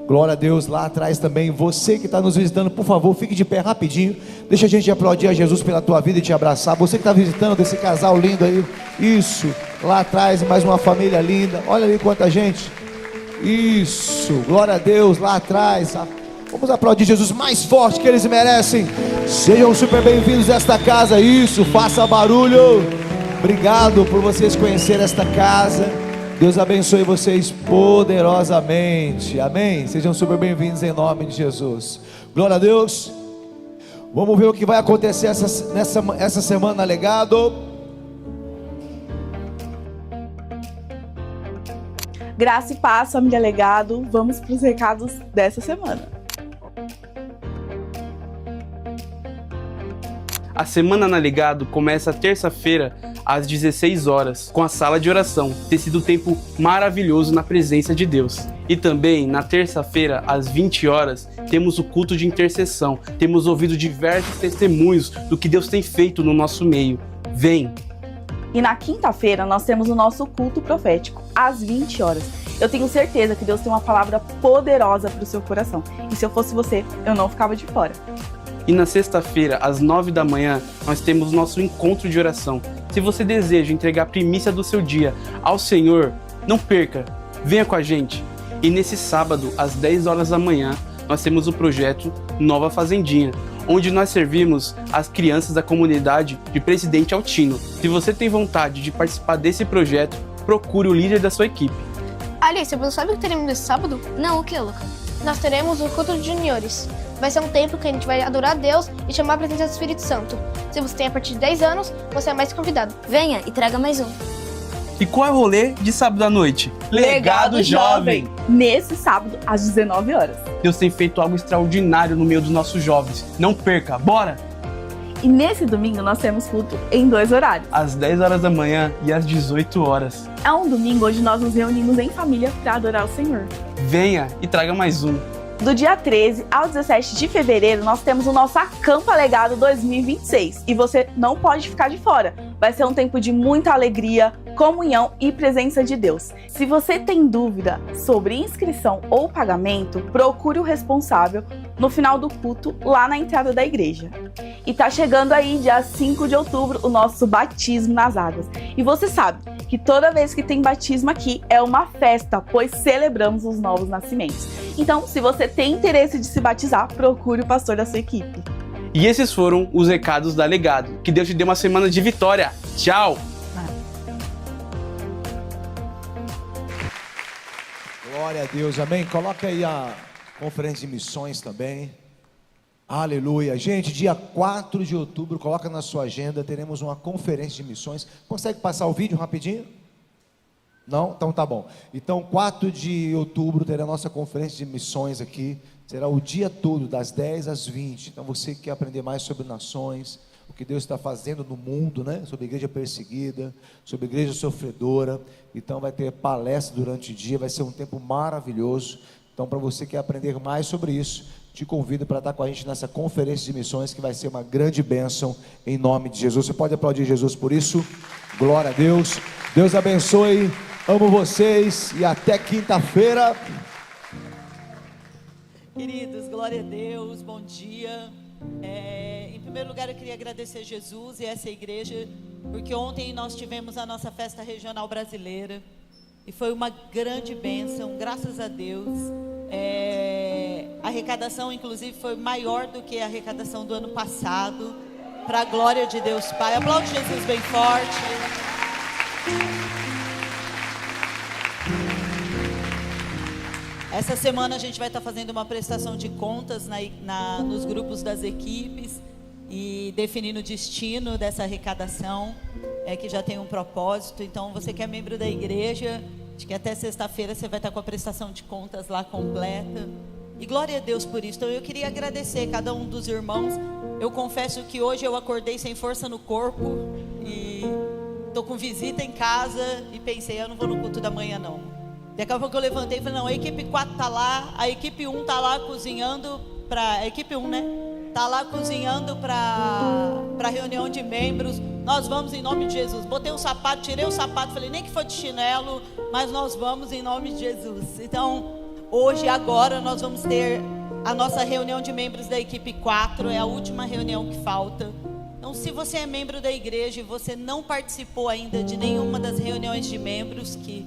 Glória a Deus, lá atrás também. Você que está nos visitando, por favor, fique de pé rapidinho. Deixa a gente aplaudir a Jesus pela tua vida e te abraçar. Você que está visitando esse casal lindo aí. Isso, lá atrás, mais uma família linda. Olha ali quanta gente. Isso, glória a Deus, lá atrás. Vamos aplaudir Jesus mais forte que eles merecem. Sejam super bem-vindos a esta casa. Isso, faça barulho. Obrigado por vocês conhecerem esta casa. Deus abençoe vocês poderosamente. Amém. Sejam super bem-vindos em nome de Jesus. Glória a Deus. Vamos ver o que vai acontecer essa semana, Legado. Graça e paz, família Legado. Vamos para os recados dessa semana. A Semana na Legado começa terça-feira às 16 horas com a sala de oração. Tem sido um tempo maravilhoso na presença de Deus. E também na terça-feira às 20 horas temos o culto de intercessão. Temos ouvido diversos testemunhos do que Deus tem feito no nosso meio. Vem! E na quinta-feira nós temos o nosso culto profético, às 20 horas. Eu tenho certeza que Deus tem uma palavra poderosa para o seu coração. E se eu fosse você, eu não ficava de fora. E na sexta-feira, às 9 da manhã, nós temos nosso encontro de oração. Se você deseja entregar a primícia do seu dia ao Senhor, não perca, venha com a gente. E nesse sábado, às 10 horas da manhã, nós temos o projeto Nova Fazendinha, onde nós servimos as crianças da comunidade de Presidente Altino. Se você tem vontade de participar desse projeto, procure o líder da sua equipe. Alice, você sabe o que teremos nesse sábado? Não, o que, Luca? nós teremos o culto de juniores. Vai ser um tempo que a gente vai adorar a Deus e chamar a presença do Espírito Santo. Se você tem a partir de 10 anos, você é mais convidado. Venha e traga mais um. E qual é o rolê de sábado à noite? Legado Jovem. Nesse sábado, às 19 horas. Deus tem feito algo extraordinário no meio dos nossos jovens. Não perca, bora! E nesse domingo nós temos culto em 2 horários. Às 10 horas da manhã e às 18 horas. É um domingo onde nós nos reunimos em família para adorar o Senhor. Venha e traga mais um. Do dia 13 ao 17 de fevereiro, nós temos o nosso Acampa Legado 2026. E você não pode ficar de fora. Vai ser um tempo de muita alegria, comunhão e presença de Deus. Se você tem dúvida sobre inscrição ou pagamento, procure o responsável no final do culto, lá na entrada da igreja. E tá chegando aí, dia 5 de outubro, o nosso batismo nas águas. E você sabe que toda vez que tem batismo aqui é uma festa, pois celebramos os novos nascimentos. Então, se você tem interesse de se batizar, procure o pastor da sua equipe. E esses foram os recados da Legado. Que Deus te dê uma semana de vitória. Tchau! Glória a Deus, amém? Coloca aí a conferência de missões também. Aleluia. Gente, dia 4 de outubro, coloca na sua agenda, teremos uma conferência de missões. Consegue passar o vídeo rapidinho? Não? Então tá bom. Então 4 de outubro terá a nossa conferência de missões aqui. Será o dia todo, das 10 às 20. Então você que quer aprender mais sobre nações, o que Deus está fazendo no mundo, né? Sobre a igreja perseguida, sobre a igreja sofredora. Então vai ter palestra durante o dia, vai ser um tempo maravilhoso. Então para você que quer aprender mais sobre isso, te convido para estar com a gente nessa conferência de missões, que vai ser uma grande bênção em nome de Jesus. Você pode aplaudir Jesus por isso? Glória a Deus. Deus abençoe. Amo vocês e até quinta-feira. Queridos, glória a Deus, bom dia. Em primeiro lugar, eu queria agradecer Jesus e essa igreja, porque ontem nós tivemos a nossa festa regional brasileira e foi uma grande bênção, graças a Deus. A arrecadação, inclusive, foi maior do que a arrecadação do ano passado, para a glória de Deus Pai. Aplaude Jesus bem forte. Essa semana a gente vai estar fazendo uma prestação de contas nos grupos das equipes e definindo o destino dessa arrecadação, que já tem um propósito. Então, você que é membro da igreja, acho que até sexta-feira você vai estar com a prestação de contas lá completa. E glória a Deus por isso. Então, eu queria agradecer cada um dos irmãos. Eu confesso que hoje eu acordei sem força no corpo e estou com visita em casa e pensei, eu não vou no culto da manhã não. Daqui a pouco eu levantei e falei, não, a equipe 4 tá lá, a equipe 1 tá lá cozinhando a equipe 1, né? Tá lá cozinhando para reunião de membros. Nós vamos em nome de Jesus. Botei um sapato, tirei o sapato, falei, nem que for de chinelo, mas nós vamos em nome de Jesus. Então, hoje, agora, nós vamos ter a nossa reunião de membros da equipe 4, é a última reunião que falta. Então, se você é membro da igreja e você não participou ainda de nenhuma das reuniões de membros que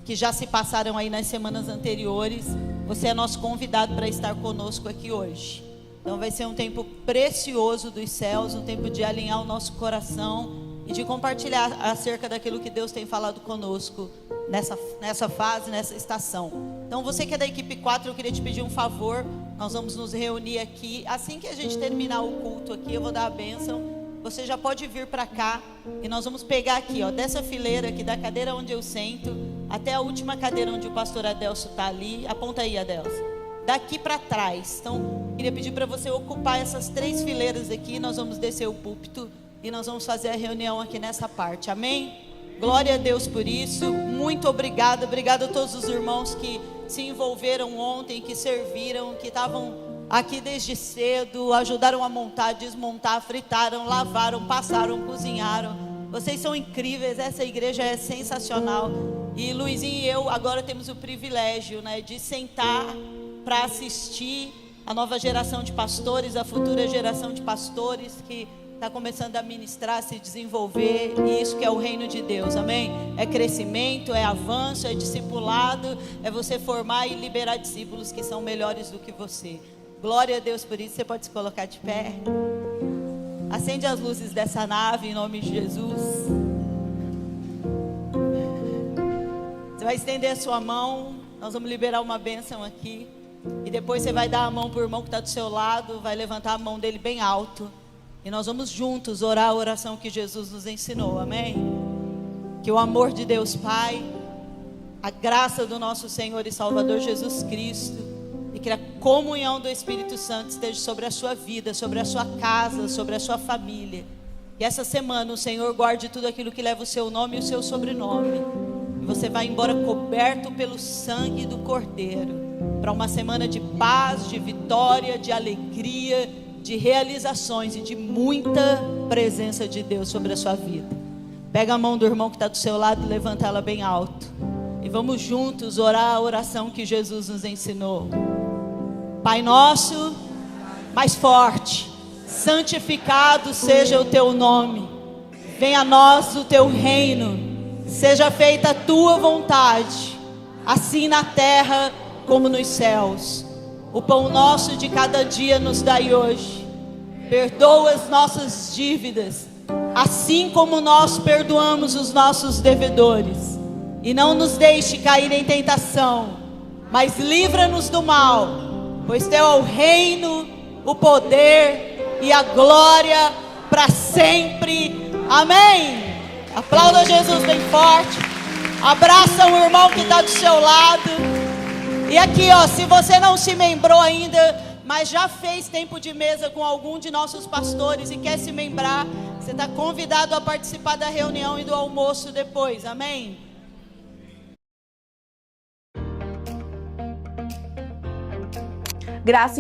já se passaram aí nas semanas anteriores, você é nosso convidado para estar conosco aqui hoje. Então vai ser um tempo precioso dos céus, um tempo de alinhar o nosso coração e de compartilhar acerca daquilo que Deus tem falado conosco nessa fase, nessa estação. Então você que é da equipe 4, eu queria te pedir um favor. Nós vamos nos reunir aqui, assim que a gente terminar o culto aqui, eu vou dar a bênção. Você já pode vir para cá e nós vamos pegar aqui, ó, dessa fileira aqui, da cadeira onde eu sento, até a última cadeira onde o pastor Adelso está ali. Aponta aí, Adelso. Daqui para trás. Então, queria pedir para você ocupar essas 3 fileiras aqui. Nós vamos descer o púlpito e nós vamos fazer a reunião aqui nessa parte. Amém? Glória a Deus por isso. Muito obrigada. Obrigada a todos os irmãos que se envolveram ontem, que serviram, que estavam aqui desde cedo, ajudaram a montar, desmontar, fritaram, lavaram, passaram, cozinharam. Vocês são incríveis, essa igreja é sensacional. E Luizinho e eu agora temos o privilégio, né, de sentar para assistir a nova geração de pastores, a futura geração de pastores que está começando a ministrar, se desenvolver. E isso que é o reino de Deus, amém? É crescimento, é avanço, é discipulado, é você formar e liberar discípulos que são melhores do que você. Glória a Deus por isso. Você pode se colocar de pé. Acende as luzes dessa nave em nome de Jesus. Você vai estender a sua mão. Nós vamos liberar uma bênção aqui. E depois você vai dar a mão para o irmão que está do seu lado, vai levantar a mão dele bem alto. E nós vamos juntos orar a oração que Jesus nos ensinou, amém? Que o amor de Deus Pai, a graça do nosso Senhor e Salvador Jesus Cristo, e que a comunhão do Espírito Santo esteja sobre a sua vida, sobre a sua casa, sobre a sua família. E essa semana o Senhor guarde tudo aquilo que leva o seu nome e o seu sobrenome. E você vai embora coberto pelo sangue do Cordeiro, para uma semana de paz, de vitória, de alegria, de realizações e de muita presença de Deus sobre a sua vida. Pega a mão do irmão que está do seu lado e levanta ela bem alto. E vamos juntos orar a oração que Jesus nos ensinou. Pai nosso, mais forte, santificado seja o teu nome. Venha a nós o teu reino. Seja feita a tua vontade, assim na terra como nos céus. O pão nosso de cada dia nos dai hoje. Perdoa as nossas dívidas, assim como nós perdoamos os nossos devedores. E não nos deixe cair em tentação, mas livra-nos do mal, pois teu é o reino, o poder e a glória para sempre. Amém. Aplauda Jesus bem forte. Abraça o irmão que está do seu lado. E aqui, ó, se você não se membrou ainda, mas já fez tempo de mesa com algum de nossos pastores e quer se membrar, você está convidado a participar da reunião e do almoço depois. Amém? Graça e